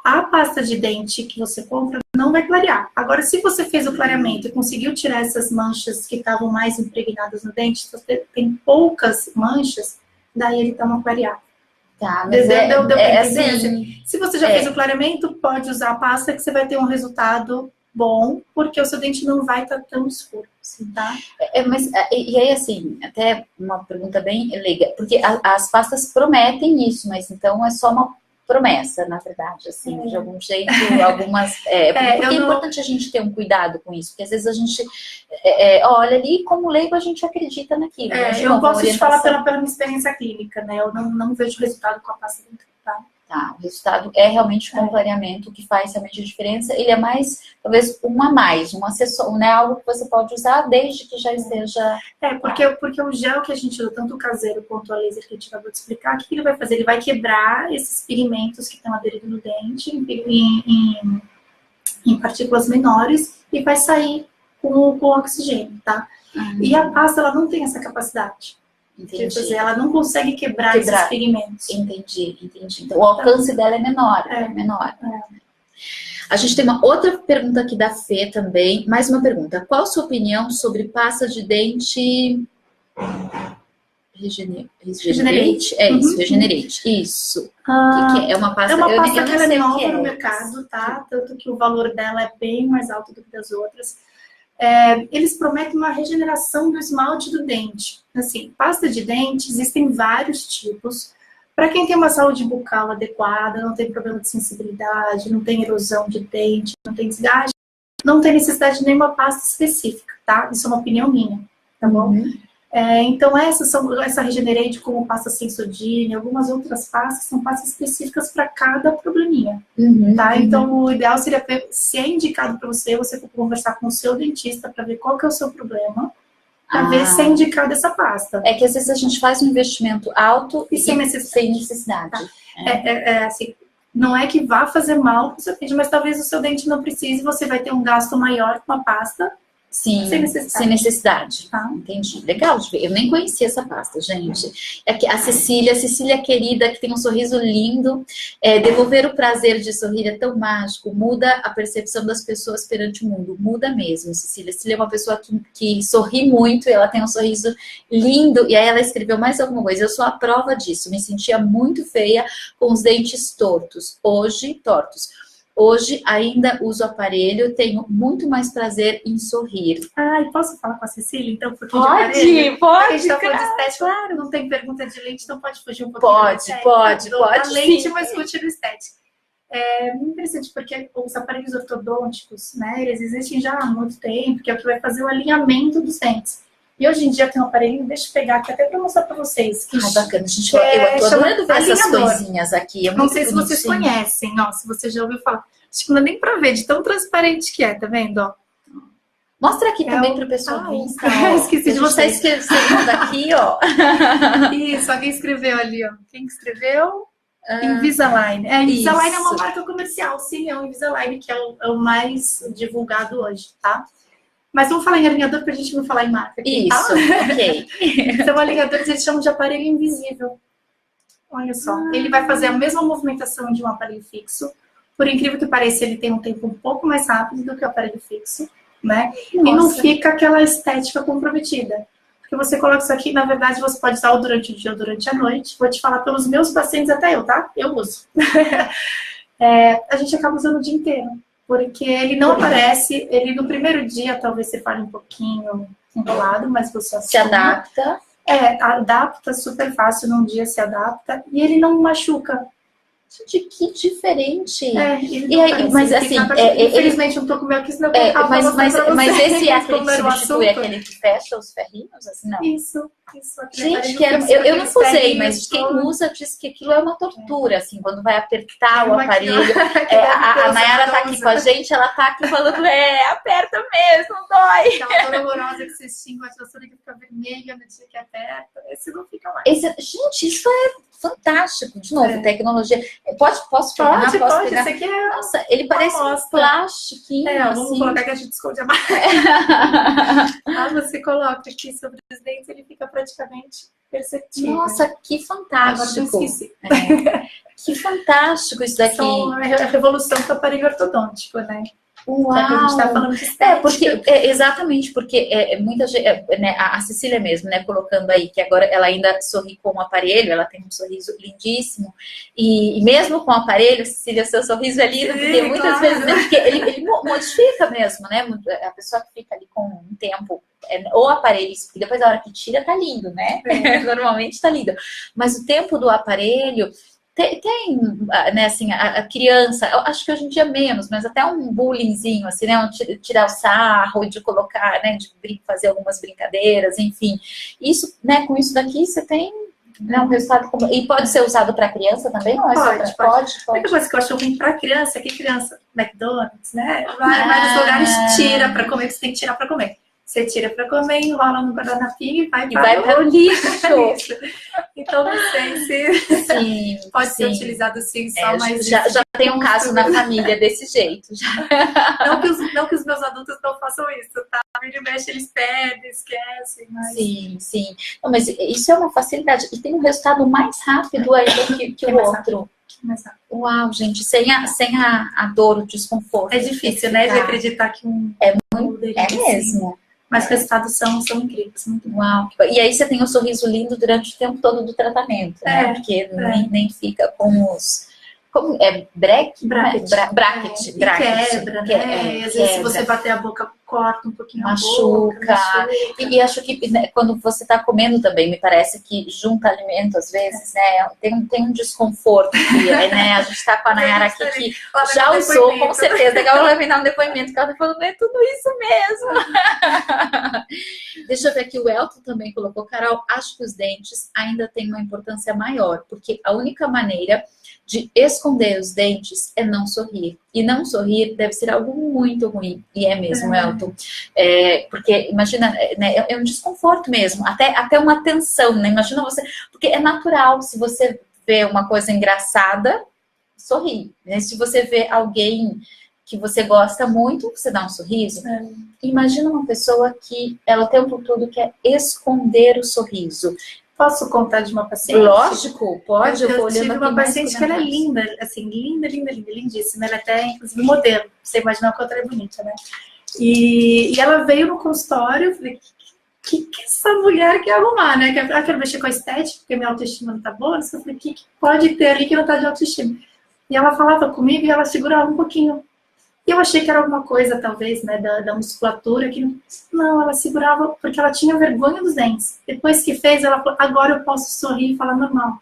a pasta de dente que você compra não vai clarear. Agora, se você fez o clareamento e conseguiu tirar essas manchas que estavam mais impregnadas no dente, se você tem poucas manchas, daí ele dá uma clareada. Tá, mas é assim... Se você já fez o clareamento, pode usar a pasta que você vai ter um resultado bom, porque o seu dente não vai estar tão escuro, assim, tá? E aí, assim, até uma pergunta bem leiga, porque as pastas prometem isso, mas então é só uma promessa, na verdade, assim, de algum jeito, algumas... porque é importante a gente ter um cuidado com isso, porque às vezes a gente olha ali, como leigo, a gente acredita naquilo. Eu posso te falar pela minha experiência clínica, né? Eu não vejo resultado com a pasta dentro, tá? Tá, o resultado é realmente com o clareamento, que faz realmente a diferença. Ele é mais, talvez, um acessório, né? Algo que você pode usar desde que já esteja... Porque o gel que a gente usa, tanto o caseiro quanto a laser que a gente acabou de explicar, o que ele vai fazer? Ele vai quebrar esses pigmentos que estão aderidos no dente em partículas menores e vai sair com oxigênio, tá? E a pasta, ela não tem essa capacidade. Entendi. Ela não consegue quebrar esses pigmentos. Entendi. Então, o alcance dela é menor. A gente tem uma outra pergunta aqui da Fê também. Mais uma pergunta. Qual a sua opinião sobre pasta de dente... Regenerate? Regenerate. Isso. Que é uma pasta... É uma pasta que ela é nova no mercado, tá? Tanto que o valor dela é bem mais alto do que das outras. Eles prometem uma regeneração do esmalte do dente. Assim, pasta de dente, existem vários tipos. Para quem tem uma saúde bucal adequada, não tem problema de sensibilidade, não tem erosão de dente, não tem desgaste, não tem necessidade de nenhuma pasta específica, tá? Isso é uma opinião minha, tá bom? Então, essa Regenerate, como pasta Sensodyne, algumas outras pastas, são pastas específicas para cada probleminha, tá? Então, o ideal seria, se é indicado para você, você for conversar com o seu dentista para ver qual que é o seu problema, para ver se é indicado essa pasta. É que às vezes a gente faz um investimento alto e sem necessidade. Tá? Assim, não é que vá fazer mal para o seu dente, mas talvez o seu dente não precise, você vai ter um gasto maior com a pasta. Sim, sem necessidade. Tá. Entendi. Legal de ver. Eu nem conhecia essa pasta, gente. A Cecília querida, que tem um sorriso lindo. Devolver o prazer de sorrir é tão mágico. Muda a percepção das pessoas perante o mundo. Muda mesmo, Cecília. Cecília é uma pessoa que sorri muito. E ela tem um sorriso lindo. E aí ela escreveu mais alguma coisa. Eu sou a prova disso. Me sentia muito feia com os dentes tortos. Hoje ainda uso aparelho, tenho muito mais prazer em sorrir. E posso falar com a Cecília, então? Pode. A gente tá falando de estética, claro, não tem pergunta de lente, então pode fugir um pouquinho. Pode. A lente, mas curtir o estética. É muito interessante, porque os aparelhos ortodônticos, né, eles existem já há muito tempo, que é o que vai fazer o alinhamento dos dentes. E hoje em dia tem um aparelho, deixa eu pegar aqui até para mostrar para vocês. Bacana, gente. Eu tô adorando ver essas coisinhas aqui. Não sei se vocês conhecem, se você já ouviu falar. Acho que não dá nem para ver, de tão transparente que é, tá vendo? Ó. Mostra aqui também para o pessoal ver. Esqueci de você escrevendo aqui, ó. Isso, alguém escreveu ali, ó. Quem escreveu? Invisalign. Invisalign é uma marca comercial, sim, é o Invisalign, que é o mais divulgado hoje, tá? Mas vamos falar em alinhador pra gente não falar em marca aqui, Isso, ok. Então, alinhadores eles chamam de aparelho invisível. Olha só, ele vai fazer a mesma movimentação de um aparelho fixo. Por incrível que pareça, ele tem um tempo um pouco mais rápido do que o aparelho fixo, né? Nossa. E não fica aquela estética comprometida. Porque você coloca isso aqui, na verdade, você pode usar ou durante o dia ou durante a noite. Vou te falar pelos meus pacientes, até eu, tá? Eu uso. A gente acaba usando o dia inteiro. Porque ele não aparece, ele no primeiro dia talvez você fale um pouquinho enrolado, mas você se adapta. Adapta super fácil, num dia se adapta. E ele não machuca. Gente, que diferente. Mas assim, infelizmente um pouco meu aqui, senão eu vou mas esse é aquele que substitui aquele que fecha os ferrinhos? Assim, não. Isso. Gente, eu não usei, mas quem usa diz que aquilo é uma tortura, assim, quando vai apertar o aparelho. A Mayara tá aqui com a gente, ela tá aqui falando, aperta mesmo, dói. Aquela dor horrorosa que vocês tinham, a vassoura que fica vermelha no dia que aperta, esse não fica mais. Gente, isso é fantástico. De novo, tecnologia. Posso pegar? Pode. Pegar? Esse aqui é... Nossa, ele parece um plastiquinho, vamos assim. colocar que a gente esconde a marca. Você coloca aqui sobre os dentes, ele fica praticamente perceptível. Nossa, que Agora eu fantástico. esqueci. Que fantástico isso daqui. É a revolução do aparelho ortodôntico, né? Uau! Já que a gente tá falando de estética. Porque, exatamente, porque muita gente, né, a Cecília mesmo, né, colocando aí que agora ela ainda sorri com o aparelho, ela tem um sorriso lindíssimo, e mesmo com o aparelho, Cecília, seu sorriso é lindo, porque muitas vezes, né, porque ele modifica mesmo, né, a pessoa que fica ali com um tempo, ou aparelho, porque depois a hora que tira tá lindo, né, normalmente tá lindo, mas o tempo do aparelho tem, né, assim, a criança, eu acho que hoje em dia menos, mas até um bullyingzinho, assim, né, tirar o sarro, de colocar, né, de fazer algumas brincadeiras, enfim. Isso, né, com isso daqui você tem, né, um resultado... E pode ser usado para criança também? Não é pode. Pode. A única coisa que eu acho ruim para criança é que criança, McDonald's, né, vai nos lugares, tira para comer, você tem que tirar para comer. Você tira para comer, enrola no guardanapinho e vai para o lixo. Então, não sei se sim, pode ser utilizado sim, só mais... Já tem um caso na família desse jeito. Não que os meus adultos não façam isso, tá? Ele mexe, eles perdem, esquecem. Mas... Sim. Não, mas isso é uma facilidade. E tem um resultado mais rápido ainda que o outro. Uau, gente, sem a dor, o desconforto. É difícil, né, de acreditar que É mesmo. Mas os resultados são incríveis. Muito uau. E aí você tem um sorriso lindo durante o tempo todo do tratamento, né? Porque nem fica com os... Como bracket. Quebra, né? Às vezes se você bater a boca, corta um pouquinho machuca. A boca. E acho que, né, quando você está comendo também, me parece que junta alimento, às vezes, né? Tem um desconforto que, né? A gente está com a Nayara aqui que já usou, com certeza. Ela vai me dar um depoimento que ela está falando, é tudo isso mesmo. Deixa eu ver aqui, o Elton também colocou, Carol, acho que os dentes ainda têm uma importância maior, porque a única maneira de esconder os dentes é não sorrir. E não sorrir deve ser algo muito ruim. E é mesmo, Elton. Porque, imagina, né, é um desconforto mesmo. Até uma tensão, né? Imagina você... Porque é natural, se você vê uma coisa engraçada, sorrir. Né? Se você vê alguém que você gosta muito, você dá um sorriso. Imagina uma pessoa que ela o tempo todo quer esconder o sorriso. Posso contar de uma paciente? Lógico, pode. Eu tive uma paciente que era linda, assim, linda, lindíssima. Ela até, inclusive, modelo. Você imaginar o quanto ela é bonita, né? E ela veio no consultório, eu falei, que essa mulher quer arrumar, né? Quero mexer com a estética, porque minha autoestima não tá boa. Eu falei, o que pode ter ali que não tá de autoestima? E ela falava comigo e ela segurava um pouquinho. E eu achei que era alguma coisa, talvez, né, da musculatura, que não, ela segurava porque ela tinha vergonha dos dentes. Depois que fez, ela falou, agora eu posso sorrir e falar normal.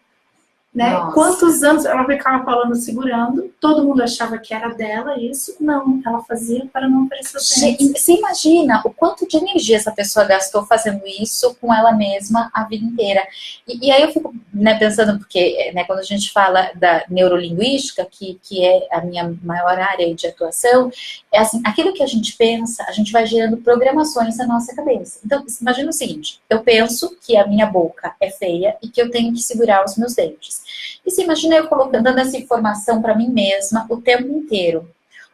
Né? Quantos anos ela ficava falando, segurando, todo mundo achava que era dela isso. Não, ela fazia para não aparecer os dentes. Você imagina o quanto de energia essa pessoa gastou fazendo isso com ela mesma a vida inteira. E aí eu fico, né, pensando, porque, né, quando a gente fala da neurolinguística, que é a minha maior área de atuação, é assim, aquilo que a gente pensa, a gente vai gerando programações na nossa cabeça. Então, imagina o seguinte, eu penso que a minha boca é feia e que eu tenho que segurar os meus dentes. E se imagina eu dando essa informação para mim mesma o tempo inteiro.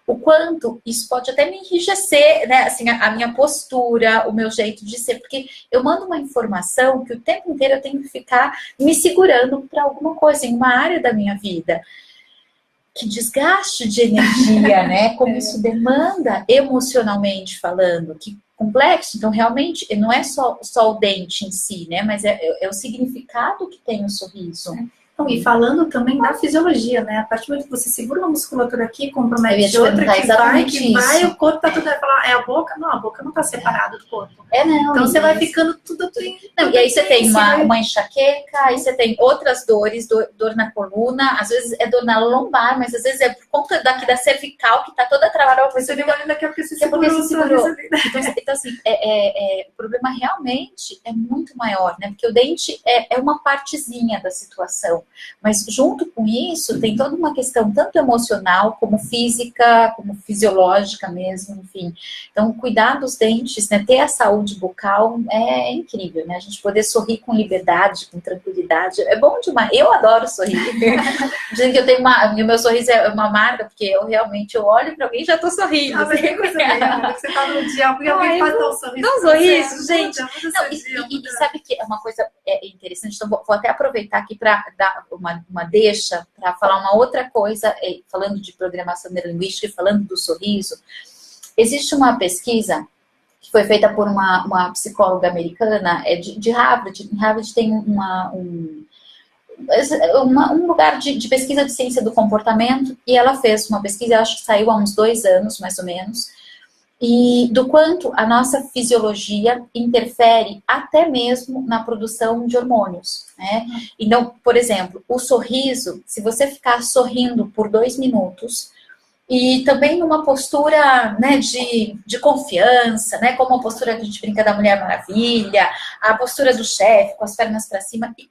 O quanto isso pode até me enrijecer, né? Assim, a minha postura, o meu jeito de ser. Porque eu mando uma informação que o tempo inteiro eu tenho que ficar me segurando para alguma coisa, em uma área da minha vida. Que desgaste de energia, né? Como isso demanda emocionalmente falando. Que complexo. Então, realmente, não é só o dente em si, né? Mas é o significado que tem o sorriso. E falando também da fisiologia, né? A partir do momento que você segura uma musculatura aqui, compromete outra, que vai, o corpo tá tudo... É a boca? Não, a boca não tá separada do corpo. Não. Então você vai ficando tudo... E aí você tem uma enxaqueca, aí você tem outras dores, dor na coluna, às vezes é dor na lombar, mas às vezes é por conta daqui da cervical, que tá toda travada. Você deu uma linda que é porque você segurou. Então, assim, o problema realmente é muito maior, né? Porque o dente é uma partezinha da situação. Mas junto com isso, tem toda uma questão tanto emocional, como física, como fisiológica mesmo, enfim. Então, cuidar dos dentes, né, ter a saúde bucal é incrível, né? A gente poder sorrir com liberdade, com tranquilidade, é bom demais. Eu adoro sorrir. Dizem que eu tenho o meu sorriso é uma marca, porque eu realmente olho para alguém e já tô sorrindo. Ah, mas tem coisa linda, que você tá no dia e alguém faz dar um sorriso. Dá um sorriso, gente. Muda E sabe que é uma coisa interessante, então vou até aproveitar aqui para dar uma deixa, para falar uma outra coisa, falando de programação neurolinguística e falando do sorriso. Existe uma pesquisa que foi feita por uma psicóloga americana de Harvard. Em Harvard tem um lugar de pesquisa de ciência do comportamento, e ela fez uma pesquisa, acho que saiu há uns 2 anos, mais ou menos, e do quanto a nossa fisiologia interfere até mesmo na produção de hormônios, né? Então, por exemplo, o sorriso, se você ficar sorrindo por 2 minutos, e também numa postura, né, de confiança, né, como a postura que a gente brinca da Mulher Maravilha, a postura do chefe, com as pernas para cima, e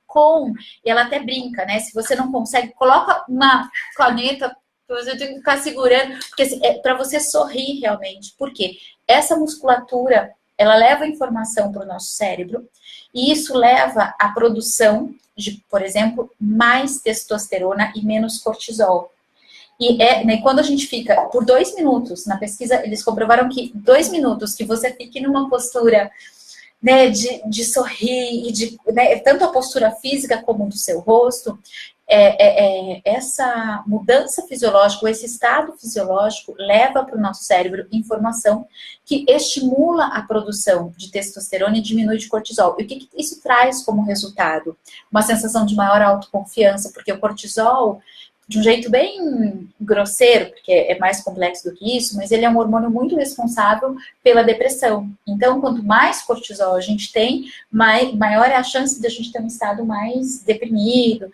ela até brinca, né, se você não consegue, coloca uma caneta, você tem que ficar segurando, porque assim, é para você sorrir realmente, porque essa musculatura, ela leva informação para o nosso cérebro, e isso leva à produção de, por exemplo, mais testosterona e menos cortisol. E né, quando a gente fica por 2 minutos, na pesquisa eles comprovaram que 2 minutos que você fique numa postura, né, de sorrir, e né, tanto a postura física como do seu rosto, essa mudança fisiológica, esse estado fisiológico leva para o nosso cérebro informação que estimula a produção de testosterona e diminui de cortisol. E o que isso traz como resultado? Uma sensação de maior autoconfiança, porque o cortisol, de um jeito bem grosseiro, porque é mais complexo do que isso, mas ele é um hormônio muito responsável pela depressão. Então, quanto mais cortisol a gente tem, maior é a chance de a gente ter um estado mais deprimido.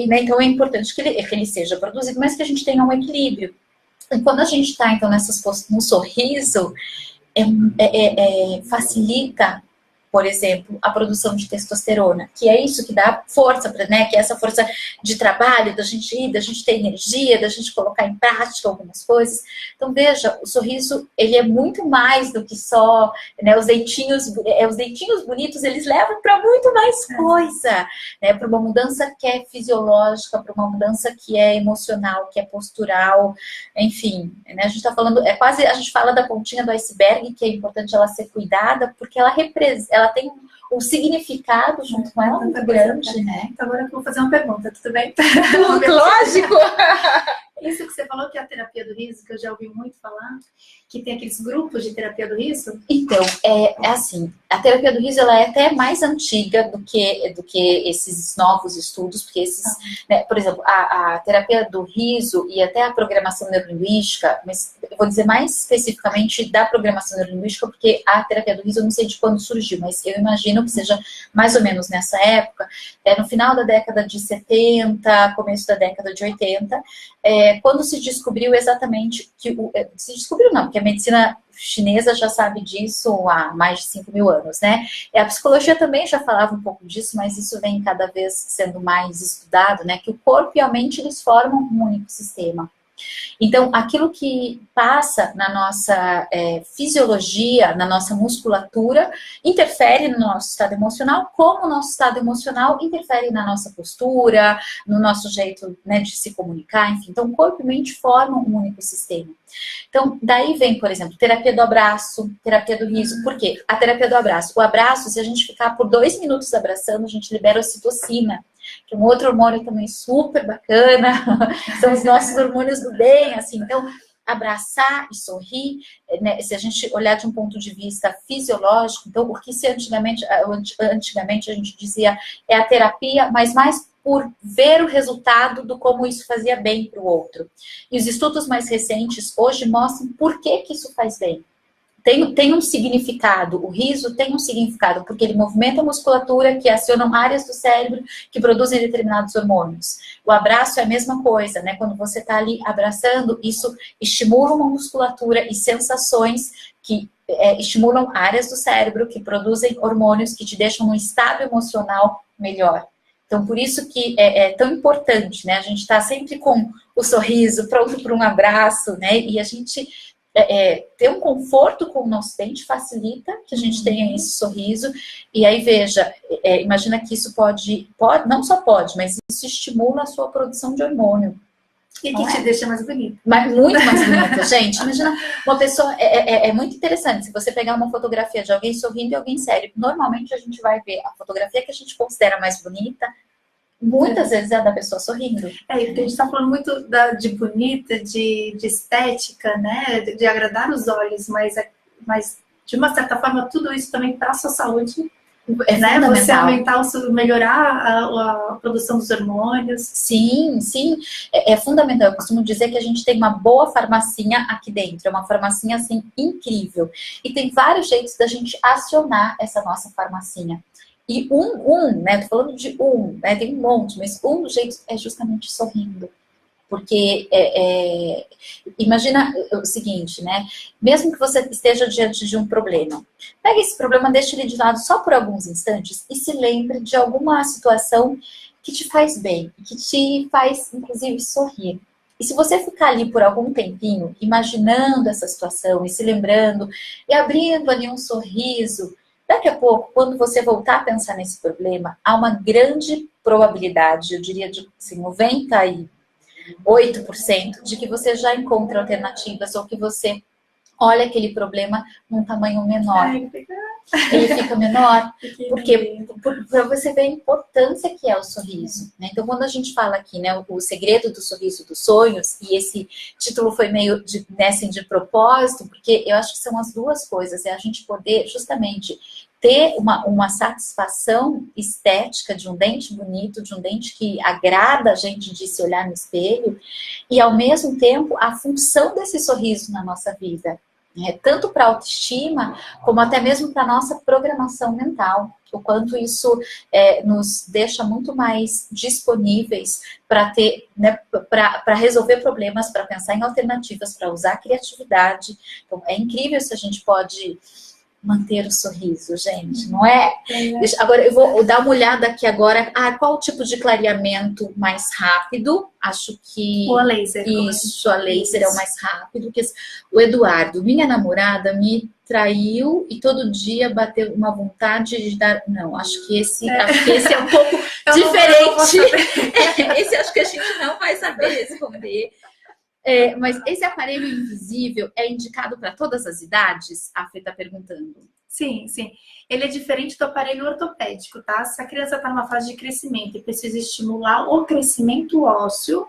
Né, então, é importante que ele seja produzido, mas que a gente tenha um equilíbrio. E quando a gente está, então, no sorriso, facilita, por exemplo, a produção de testosterona, que é isso que dá força, né? Que é essa força de trabalho, da gente ter energia, da gente colocar em prática algumas coisas. Então, veja, o sorriso, ele é muito mais do que só, né, os dentinhos bonitos, eles levam para muito mais coisa, né? Para uma mudança que é fisiológica, para uma mudança que é emocional, que é postural, enfim, né? A gente está falando, a gente fala da pontinha do iceberg, que é importante ela ser cuidada, porque ela tem um significado junto com ela muito grande, né? Então, agora eu vou fazer uma pergunta, tudo bem? Lógico! Isso que você falou que é a terapia do riso, que eu já ouvi muito falar, que tem aqueles grupos de terapia do riso? Então, é assim, a terapia do riso, ela é até mais antiga do que esses novos estudos, porque né, por exemplo, a terapia do riso e até a programação neurolinguística, mas eu vou dizer mais especificamente da programação neurolinguística, porque a terapia do riso eu não sei de quando surgiu, mas eu imagino que seja mais ou menos nessa época, no final da década de 70, começo da década de 80, quando se descobriu exatamente que se descobriu não, porque a medicina chinesa já sabe disso há mais de 5.000 anos, né? A psicologia também já falava um pouco disso, mas isso vem cada vez sendo mais estudado, né? Que o corpo e a mente, eles formam um único sistema. Então, aquilo que passa na nossa fisiologia, na nossa musculatura, interfere no nosso estado emocional, como o nosso estado emocional interfere na nossa postura, no nosso jeito, né, de se comunicar, enfim. Então, corpo e mente formam um único sistema. Então, daí vem, por exemplo, terapia do abraço, terapia do riso. Por quê? A terapia do abraço. O abraço, se a gente ficar por 2 minutos abraçando, a gente libera ocitocina, que é um outro hormônio também super bacana, são os nossos hormônios do bem, assim. Então, abraçar e sorrir, né, se a gente olhar de um ponto de vista fisiológico, então, o que antigamente a gente dizia é a terapia, mas mais por ver o resultado do como isso fazia bem para o outro. E os estudos mais recentes hoje mostram por que isso faz bem. Tem um significado, o riso tem um significado, porque ele movimenta a musculatura que acionam áreas do cérebro que produzem determinados hormônios. O abraço é a mesma coisa, né? Quando você está ali abraçando, isso estimula uma musculatura e sensações que estimulam áreas do cérebro que produzem hormônios que te deixam num estado emocional melhor. Então, por isso que é tão importante, né? A gente está sempre com o sorriso, pronto para um abraço, né? E a gente ter um conforto com o nosso dente facilita que a gente tenha esse sorriso. E aí, veja, imagina que isso pode, não só pode, mas isso estimula a sua produção de hormônio. E que te deixa mais bonita. Mas muito mais bonita, gente. Imagina, uma pessoa... É muito interessante. Se você pegar uma fotografia de alguém sorrindo e alguém sério, normalmente a gente vai ver a fotografia que a gente considera mais bonita, muitas vezes é a da pessoa sorrindo. Porque a gente está falando muito de bonita, de estética, né? De agradar os olhos, mas de uma certa forma tudo isso também para a sua saúde. Né? Você aumentar, melhorar a produção dos hormônios. Sim, sim, é fundamental. Eu costumo dizer que a gente tem uma boa farmacinha aqui dentro, é uma farmacinha assim incrível. E tem vários jeitos da gente acionar essa nossa farmacinha. E né? Tô falando de né? Tem um monte, mas um dos jeitos é justamente sorrindo. Porque, imagina o seguinte, né? Mesmo que você esteja diante de um problema, pega esse problema, deixa ele de lado só por alguns instantes e se lembre de alguma situação que te faz bem, que te faz, inclusive, sorrir. E se você ficar ali por algum tempinho, imaginando essa situação e se lembrando e abrindo ali um sorriso, daqui a pouco, quando você voltar a pensar nesse problema, há uma grande probabilidade, eu diria de assim, 98% de que você já encontra alternativas ou que você olha aquele problema num tamanho menor. Ele fica menor, porque para você ver a importância que é o sorriso, né? Então, quando a gente fala aqui, né, o segredo do sorriso dos sonhos, e esse título foi meio de propósito, porque eu acho que são as duas coisas, é a gente poder justamente ter uma satisfação estética de um dente bonito, de um dente que agrada a gente de se olhar no espelho, e ao mesmo tempo a função desse sorriso na nossa vida. Tanto para a autoestima, como até mesmo para a nossa programação mental. O quanto isso nos deixa muito mais disponíveis para ter, né, para resolver problemas, para pensar em alternativas, para usar a criatividade. Então, é incrível se a gente pode manter o sorriso, gente, não é? Agora, eu vou dar uma olhada aqui agora. Qual o tipo de clareamento mais rápido? Acho que... O a laser. Isso, a laser é o mais rápido. O Eduardo, minha namorada me traiu e todo dia bateu uma vontade de dar... Não, acho que esse é um pouco diferente. Esse acho que a gente não vai saber responder. Mas esse aparelho invisível é indicado para todas as idades? A Fê está perguntando. Sim, sim. Ele é diferente do aparelho ortopédico, tá? Se a criança está numa fase de crescimento e precisa estimular o crescimento ósseo,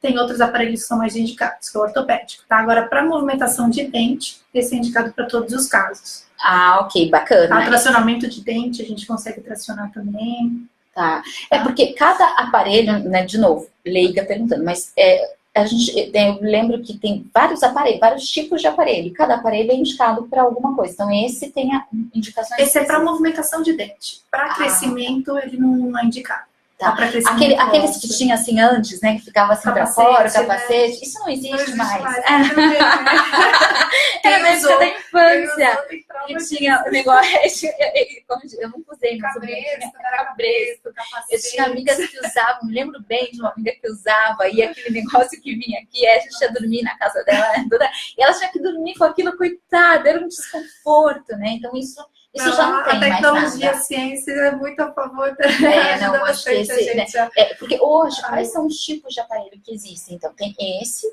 tem outros aparelhos que são mais indicados, que é o ortopédico, tá? Agora, para movimentação de dente, esse é indicado para todos os casos. Ok, bacana. Tracionamento de dente, a gente consegue tracionar também. Tá. Porque cada aparelho, né, de novo, leiga perguntando, mas... eu lembro que tem vários aparelhos, vários tipos de aparelho. Cada aparelho é indicado para alguma coisa. Então, esse tem indicações. Esse é para movimentação de dente. Para crescimento, ele não é indicado. Tá. Aqueles que tinha assim antes, né? Que ficava assim para fora, capacete. Né? Isso não existe mais. Era na época da infância. E tinha o negócio. Eu não usei, mas cabresto. Eu tinha amigas que usavam, me lembro bem de uma amiga que usava, e aquele negócio que vinha aqui, a gente ia dormir na casa dela, e ela tinha que dormir com aquilo, coitada, era um desconforto, né? Então isso já não tem mais nada. A tecnologia, a ciência é muito a favor da não, acho que esse, né? Porque hoje, quais são os tipos de aparelho que existem? Então, tem esse,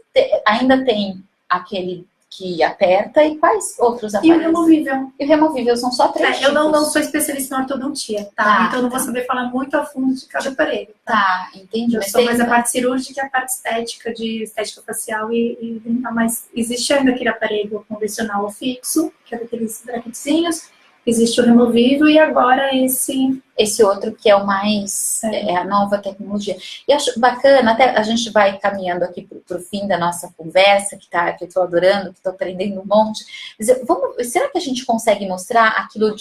ainda tem aquele que aperta, e quais outros aparelhos? E o removível. E o removível, são só 3 tipos. Eu não sou especialista em ortodontia, tá? Então, eu não vou saber falar muito a fundo de cada aparelho. Tá, entendi. Eu sou mais a parte cirúrgica e a parte estética, de estética facial e dental, mas existe ainda aquele aparelho convencional ou fixo, que é daqueles bracketzinhos. Existe o removível e agora esse outro que é o mais, a nova tecnologia. E acho bacana, até a gente vai caminhando aqui para o fim da nossa conversa, que eu estou adorando, que estou aprendendo um monte. Será que a gente consegue mostrar aquilo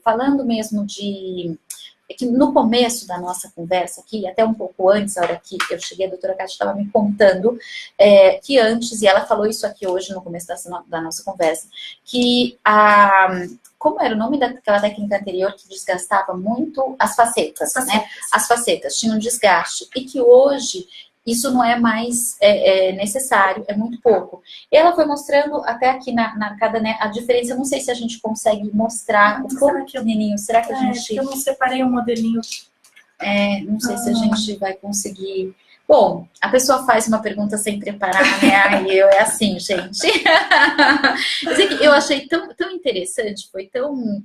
falando mesmo de... que no começo da nossa conversa aqui, até um pouco antes, a hora que eu cheguei, a doutora Kátia estava me contando que antes, e ela falou isso aqui hoje no começo da nossa conversa, que como era o nome daquela técnica anterior que desgastava muito? As facetas, né? As facetas tinham desgaste. E que hoje isso não é mais necessário, é muito pouco. Ela foi mostrando até aqui na cada, né, a diferença. Eu não sei se a gente consegue mostrar o quão pequenininho. Será que a gente... Eu não separei um modelinho. Não sei se a gente vai conseguir... Bom, a pessoa faz uma pergunta sem preparar, né? Aí é assim, gente. Eu achei tão interessante, foi tão...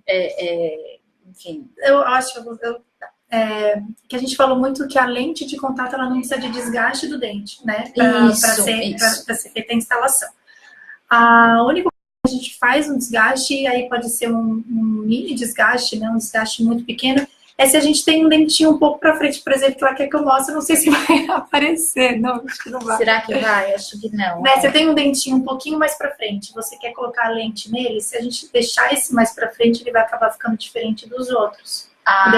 enfim. Eu acho que a gente falou muito que a lente de contato ela não precisa de desgaste do dente, né? Para ser feita a instalação. A única coisa que a gente faz um desgaste, e aí pode ser um mini desgaste, né? Um desgaste muito pequeno, é se a gente tem um dentinho um pouco para frente, por exemplo, que ela quer que eu mostre, não sei se vai aparecer. Não, acho que não vai. Será que vai? Acho que não. Né? Você tem um dentinho um pouquinho mais para frente, você quer colocar a lente nele, se a gente deixar esse mais para frente, ele vai acabar ficando diferente dos outros.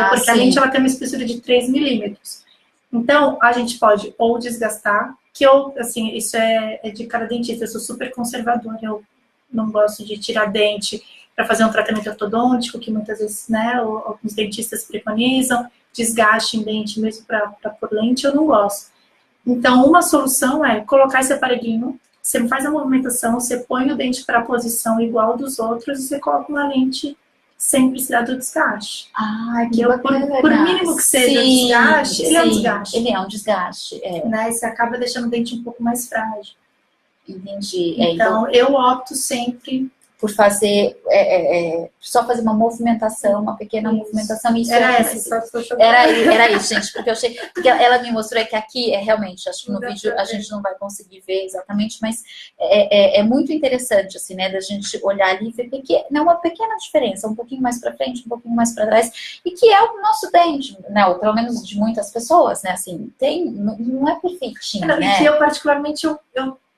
Porque a lente ela tem uma espessura de 3 milímetros. Então, a gente pode ou desgastar, que eu, assim, isso é de cada dentista, eu sou super conservadora, eu não gosto de tirar dente para fazer um tratamento ortodôntico, que muitas vezes, né, alguns dentistas preconizam, desgaste em dente mesmo para pôr lente, eu não gosto. Então, uma solução é colocar esse aparelhinho, você faz a movimentação, você põe o dente para a posição igual dos outros e você coloca uma lente sem precisar do desgaste. Que bacana. Por mínimo que seja desgaste, ele é um desgaste. Ele é um desgaste, né? Você acaba deixando o dente um pouco mais frágil. Entendi. Então, eu opto sempre por fazer, só fazer uma movimentação, uma pequena movimentação. Isso era isso, gente, porque eu achei, porque ela me mostrou que aqui realmente, acho que no vídeo a gente não vai conseguir ver exatamente, mas é muito interessante, assim, né, da gente olhar ali e ver uma pequena diferença, um pouquinho mais para frente, um pouquinho mais para trás, e que é o nosso dente, né, ou pelo menos de muitas pessoas, né, assim, não é perfeitinho, né? E que eu particularmente,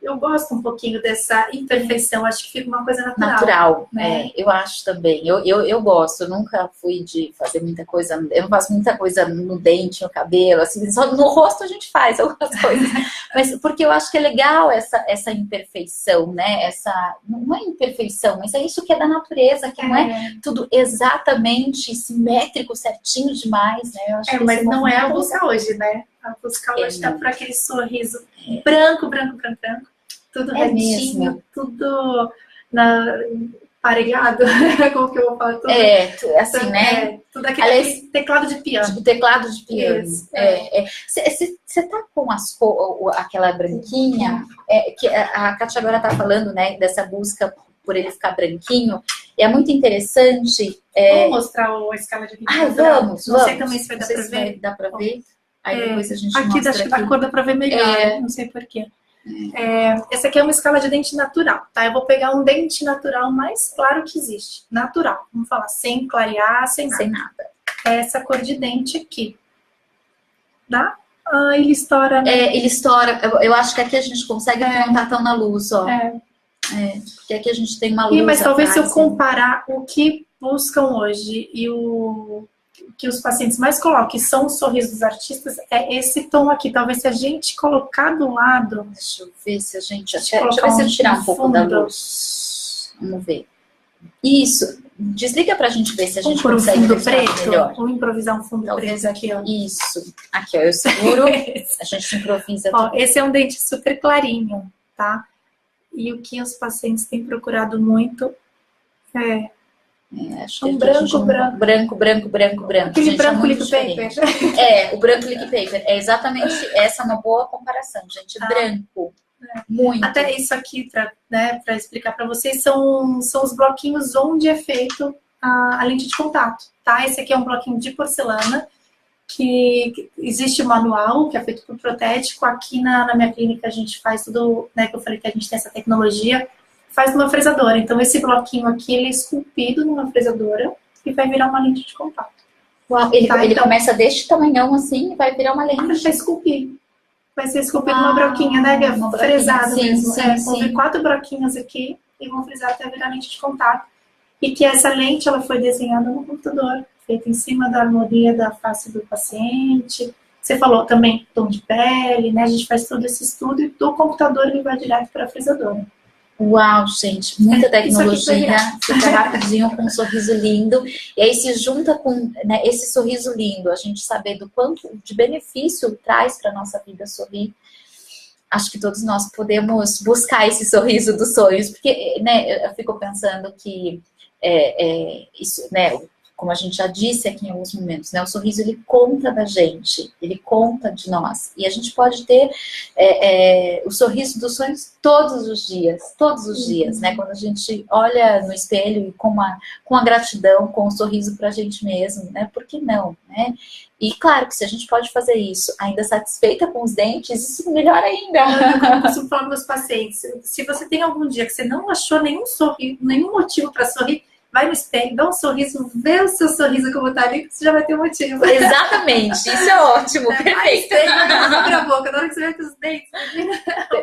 eu gosto um pouquinho dessa imperfeição, acho que fica uma coisa natural. Né? Eu acho também. Eu gosto, eu nunca fui de fazer muita coisa, eu não faço muita coisa no dente, no cabelo, assim, só no rosto a gente faz algumas coisas. Mas porque eu acho que é legal essa imperfeição, né? Não é imperfeição, mas é isso que é da natureza, que não é tudo exatamente simétrico, certinho demais, né? Eu acho que mas não é a busca hoje, né? A busca hoje tá por aquele sorriso branco. Tudo retinho, mesmo. Tudo parelhado, como que eu vou falar? Tudo, assim, né? Tudo aquele teclado de piano. Tipo, teclado de piano. Você tá com aquela branquinha, que a Kátia agora tá falando, né, dessa busca por ele ficar branquinho, e é muito interessante. Vamos mostrar a escala de dente. Vamos. Não sei também se vai dar pra ver. Dá pra ver? Aí depois a gente aqui, acho que da cor dá pra ver melhor, não sei porquê. Essa aqui é uma escala de dente natural, tá? Eu vou pegar um dente natural mais claro que existe. Natural, vamos falar, sem clarear, sem nada. É essa cor de dente aqui. Tá? Ele estoura, né? Ele estoura. Eu acho que aqui a gente consegue, porque não tá tão na luz, ó. Porque aqui a gente tem uma luz. Mas talvez se eu comparar o que buscam hoje e o que os pacientes mais colocam, que são os sorrisos dos artistas, é esse tom aqui. Talvez se a gente colocar do lado... Deixa eu ver se a gente... Deixa eu ver se eu tirar um pouco da luz. Vamos ver. Isso. Desliga pra gente ver se a gente consegue um fundo preto melhor. Vamos improvisar um fundo preto aqui, ó. Isso. Aqui, ó, eu seguro. A gente improvisa. Ó, esse é um dente super clarinho, tá? E o que os pacientes têm procurado muito acho que branco. Aquele gente, branco liquid paper. O branco liquid paper. É exatamente essa uma boa comparação, gente. Branco. Muito. Até isso aqui, para explicar para vocês, são os bloquinhos onde é feito a lente de contato, tá? Esse aqui é um bloquinho de porcelana, que existe o manual, que é feito por protético. Aqui na minha clínica a gente faz tudo, né, que eu falei que a gente tem essa tecnologia, faz numa fresadora. Então esse bloquinho aqui, ele é esculpido numa fresadora e vai virar uma lente de contato. Uau, ele começa deste tamanhão assim e vai virar uma lente. Vai esculpir. Vai ser esculpido numa broquinha, né? Fresada mesmo. Vão vir 4 broquinhas aqui e vão frisar até virar lente de contato. E que essa lente, ela foi desenhada no computador, feita em cima da harmonia da face do paciente. Você falou também tom de pele, né? A gente faz todo esse estudo e do computador ele vai direto para a frisadora. Uau, gente, muita Isso aqui foi tecnologia, virar. fica rapidinho com um sorriso lindo, e aí se junta com, né, esse sorriso lindo, a gente saber do quanto de benefício traz para a nossa vida sorrir. Acho que todos nós podemos buscar esse sorriso dos sonhos, porque, né, eu fico pensando que isso, né, como a gente já disse aqui em alguns momentos, né, o sorriso ele conta da gente, ele conta de nós, e a gente pode ter o sorriso dos sonhos todos os dias, né, quando a gente olha no espelho e com a gratidão, com o sorriso para a gente mesmo, né, por que não, né? E claro que se a gente pode fazer isso ainda satisfeita com os dentes, isso melhor ainda. Eu costumo falar para meus pacientes, se você tem algum dia que você não achou nenhum motivo para sorrir, vai no espelho, dá um sorriso, vê o seu sorriso como tá ali, que você já vai ter um motivo. Exatamente, isso é ótimo, perfeito. Abre a boca, na hora que você vai ter os dentes.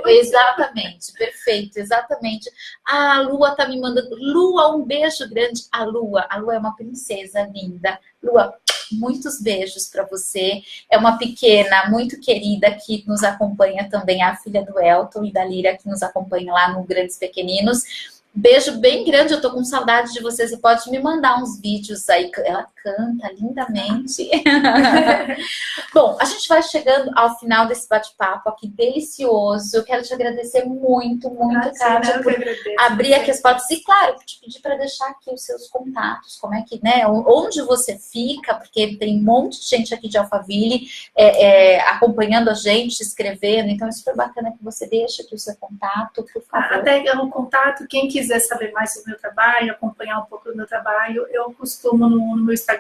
Exatamente, perfeito, exatamente. A Lua tá me mandando. Lua, um beijo grande. A Lua é uma princesa linda. Lua, muitos beijos para você. É uma pequena, muito querida que nos acompanha também, a filha do Elton e da Lira, que nos acompanha lá no Grandes Pequeninos. Beijo bem grande, eu tô com saudade de você. Você pode me mandar uns vídeos aí. Ela canta lindamente. Bom, a gente vai chegando ao final desse bate-papo aqui delicioso. Eu quero te agradecer muito, Kátia, por abrir aqui as portas. E, claro, te pedir para deixar aqui os seus contatos, como é que, né, onde você fica, porque tem um monte de gente aqui de Alphaville acompanhando a gente, escrevendo. Então, é super bacana que você deixe aqui o seu contato, por favor. Até o contato, quem quiser saber mais sobre o meu trabalho, acompanhar um pouco do meu trabalho, eu costumo no meu Instagram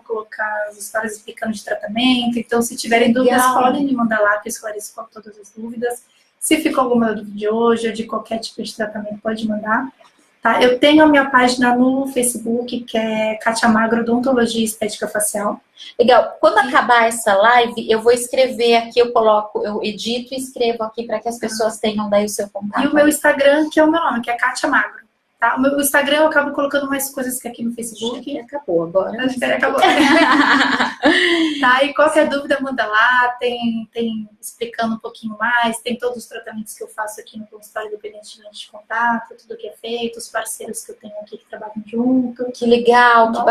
colocar as histórias explicando de tratamento. Então, se tiverem dúvidas, podem me mandar lá que eu esclareço com todas as dúvidas. Se ficou alguma dúvida de hoje ou de qualquer tipo de tratamento, pode mandar. Tá? Eu tenho a minha página no Facebook, que é Kátia Magro Odontologia e Estética Facial. Legal. Quando acabar essa live, eu vou escrever aqui, eu edito e escrevo aqui para que as pessoas tenham daí o seu contato. E o meu Instagram, que é o meu nome, que é Kátia Magro. Tá? O meu Instagram eu acabo colocando mais coisas que aqui no Facebook. Acabou agora. Acho que acabou. Tá? E qualquer dúvida, manda lá. Tem explicando um pouquinho mais. Tem todos os tratamentos que eu faço aqui no consultório independente de lente de contato, tudo que é feito, os parceiros que eu tenho aqui que trabalham junto. Que legal, que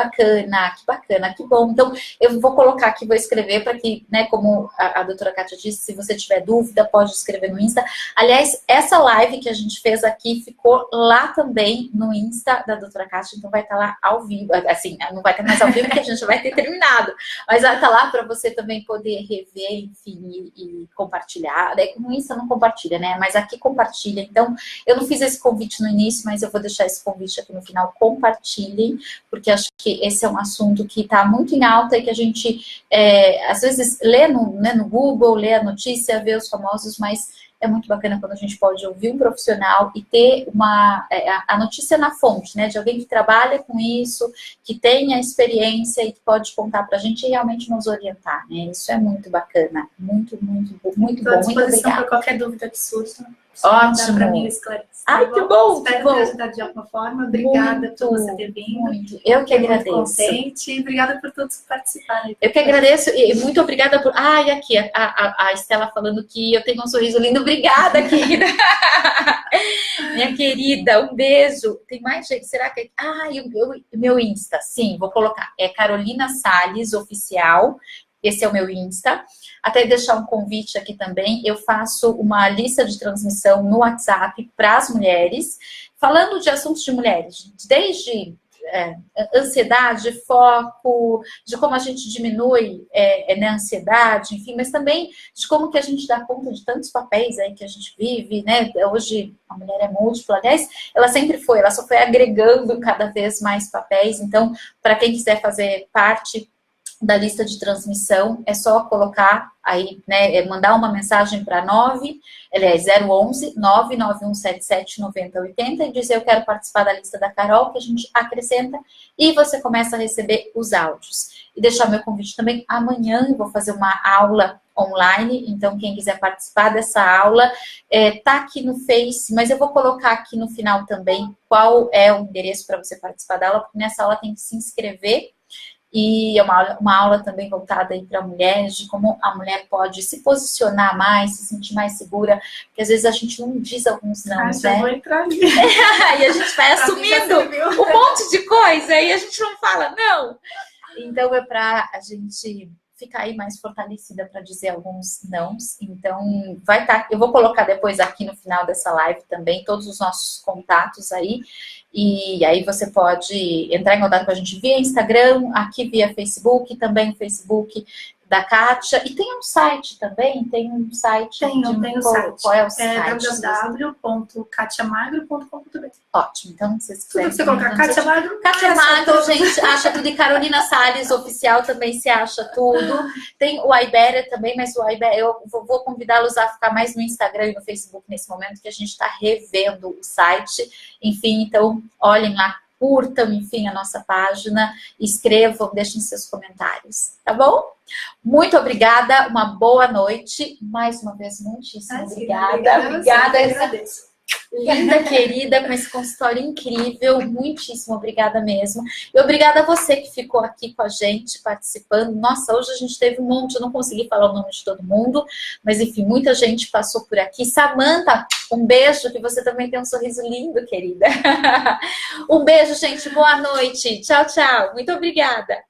bacana, que bom. Então, eu vou colocar aqui, vou escrever para que, né, como a doutora Kátia disse, se você tiver dúvida, pode escrever no Insta. Aliás, essa live que a gente fez aqui ficou lá também no Insta da doutora Kátia, então vai estar lá ao vivo, assim, não vai estar mais ao vivo porque a gente já vai ter terminado, mas vai estar lá para você também poder rever, enfim, e compartilhar. No Insta não compartilha, né, mas aqui compartilha. Então, eu não fiz esse convite no início, mas eu vou deixar esse convite aqui no final, compartilhem, porque acho que esse é um assunto que está muito em alta e que a gente, às vezes, lê no Google, lê a notícia, vê os famosos, mas é muito bacana quando a gente pode ouvir um profissional e ter a notícia na fonte, né? De alguém que trabalha com isso, que tem a experiência e que pode contar pra gente e realmente nos orientar, né? Isso é muito bacana. Muito bom. Muito obrigada. Para qualquer dúvida que surja. Ótimo. Para mim esclarecer. Ai, que bom, Espero ter ajudado de alguma forma. Obrigada por você ter vindo. Muito. Eu que agradeço. Muito contente. Obrigada por todos que participaram. Eu que agradeço e muito obrigada por... e aqui, a Estela falando que eu tenho um sorriso lindo. Obrigada, querida. Minha querida, um beijo. Tem mais gente? Será que... o meu Insta, sim, vou colocar. É Carolina Salles Oficial. Esse é o meu Insta. Até deixar um convite aqui também. Eu faço uma lista de transmissão no WhatsApp para as mulheres, falando de assuntos de mulheres, desde ansiedade, foco, de como a gente diminui a ansiedade, enfim, mas também de como que a gente dá conta de tantos papéis aí que a gente vive, né? Hoje a mulher é múltipla, aliás, ela só foi agregando cada vez mais papéis. Então, para quem quiser fazer parte da lista de transmissão, é só colocar aí, né, mandar uma mensagem para 011 99177 9080 e dizer eu quero participar da lista da Carol, que a gente acrescenta e você começa a receber os áudios. E deixar meu convite também, amanhã eu vou fazer uma aula online, então quem quiser participar dessa aula, tá aqui no Face, mas eu vou colocar aqui no final também qual é o endereço para você participar da aula, porque nessa aula tem que se inscrever. E é uma aula também voltada aí para mulheres, de como a mulher pode se posicionar mais, se sentir mais segura, porque às vezes a gente não diz alguns não, né? Vou entrar ali. E a gente vai assumindo um monte de coisa e a gente não fala não. Então é para a gente ficar aí mais fortalecida para dizer alguns nãos. Então vai estar, eu vou colocar depois aqui no final dessa live também todos os nossos contatos aí. E aí você pode entrar em contato com a gente via Instagram, aqui via Facebook, também Facebook da Kátia. E tem um site também? Tem um site? Tem o site. Qual é o site? www.katiamagro.com.br. Ótimo, então vocês quiserem. Se você colocar Kátia Magro, Kátia Magro, gente, acha tudo. E Carolina Salles, oficial, também se acha tudo. Tem o Iberia também, mas o Iberia, eu vou convidá-los a ficar mais no Instagram e no Facebook nesse momento, que a gente está revendo o site. Enfim, então, olhem lá, curtam, enfim, a nossa página, escrevam, deixem seus comentários, tá bom? Muito obrigada, uma boa noite. Mais uma vez, muitíssimo obrigada. Obrigada, linda, querida, com esse consultório incrível. Muitíssimo obrigada mesmo. E obrigada a você que ficou aqui com a gente, participando. Nossa, hoje a gente teve um monte, eu não consegui falar o nome de todo mundo, mas enfim, muita gente passou por aqui. Samanta, um beijo, que você também tem um sorriso lindo, querida. Um beijo, gente, boa noite. Tchau, tchau. Muito obrigada.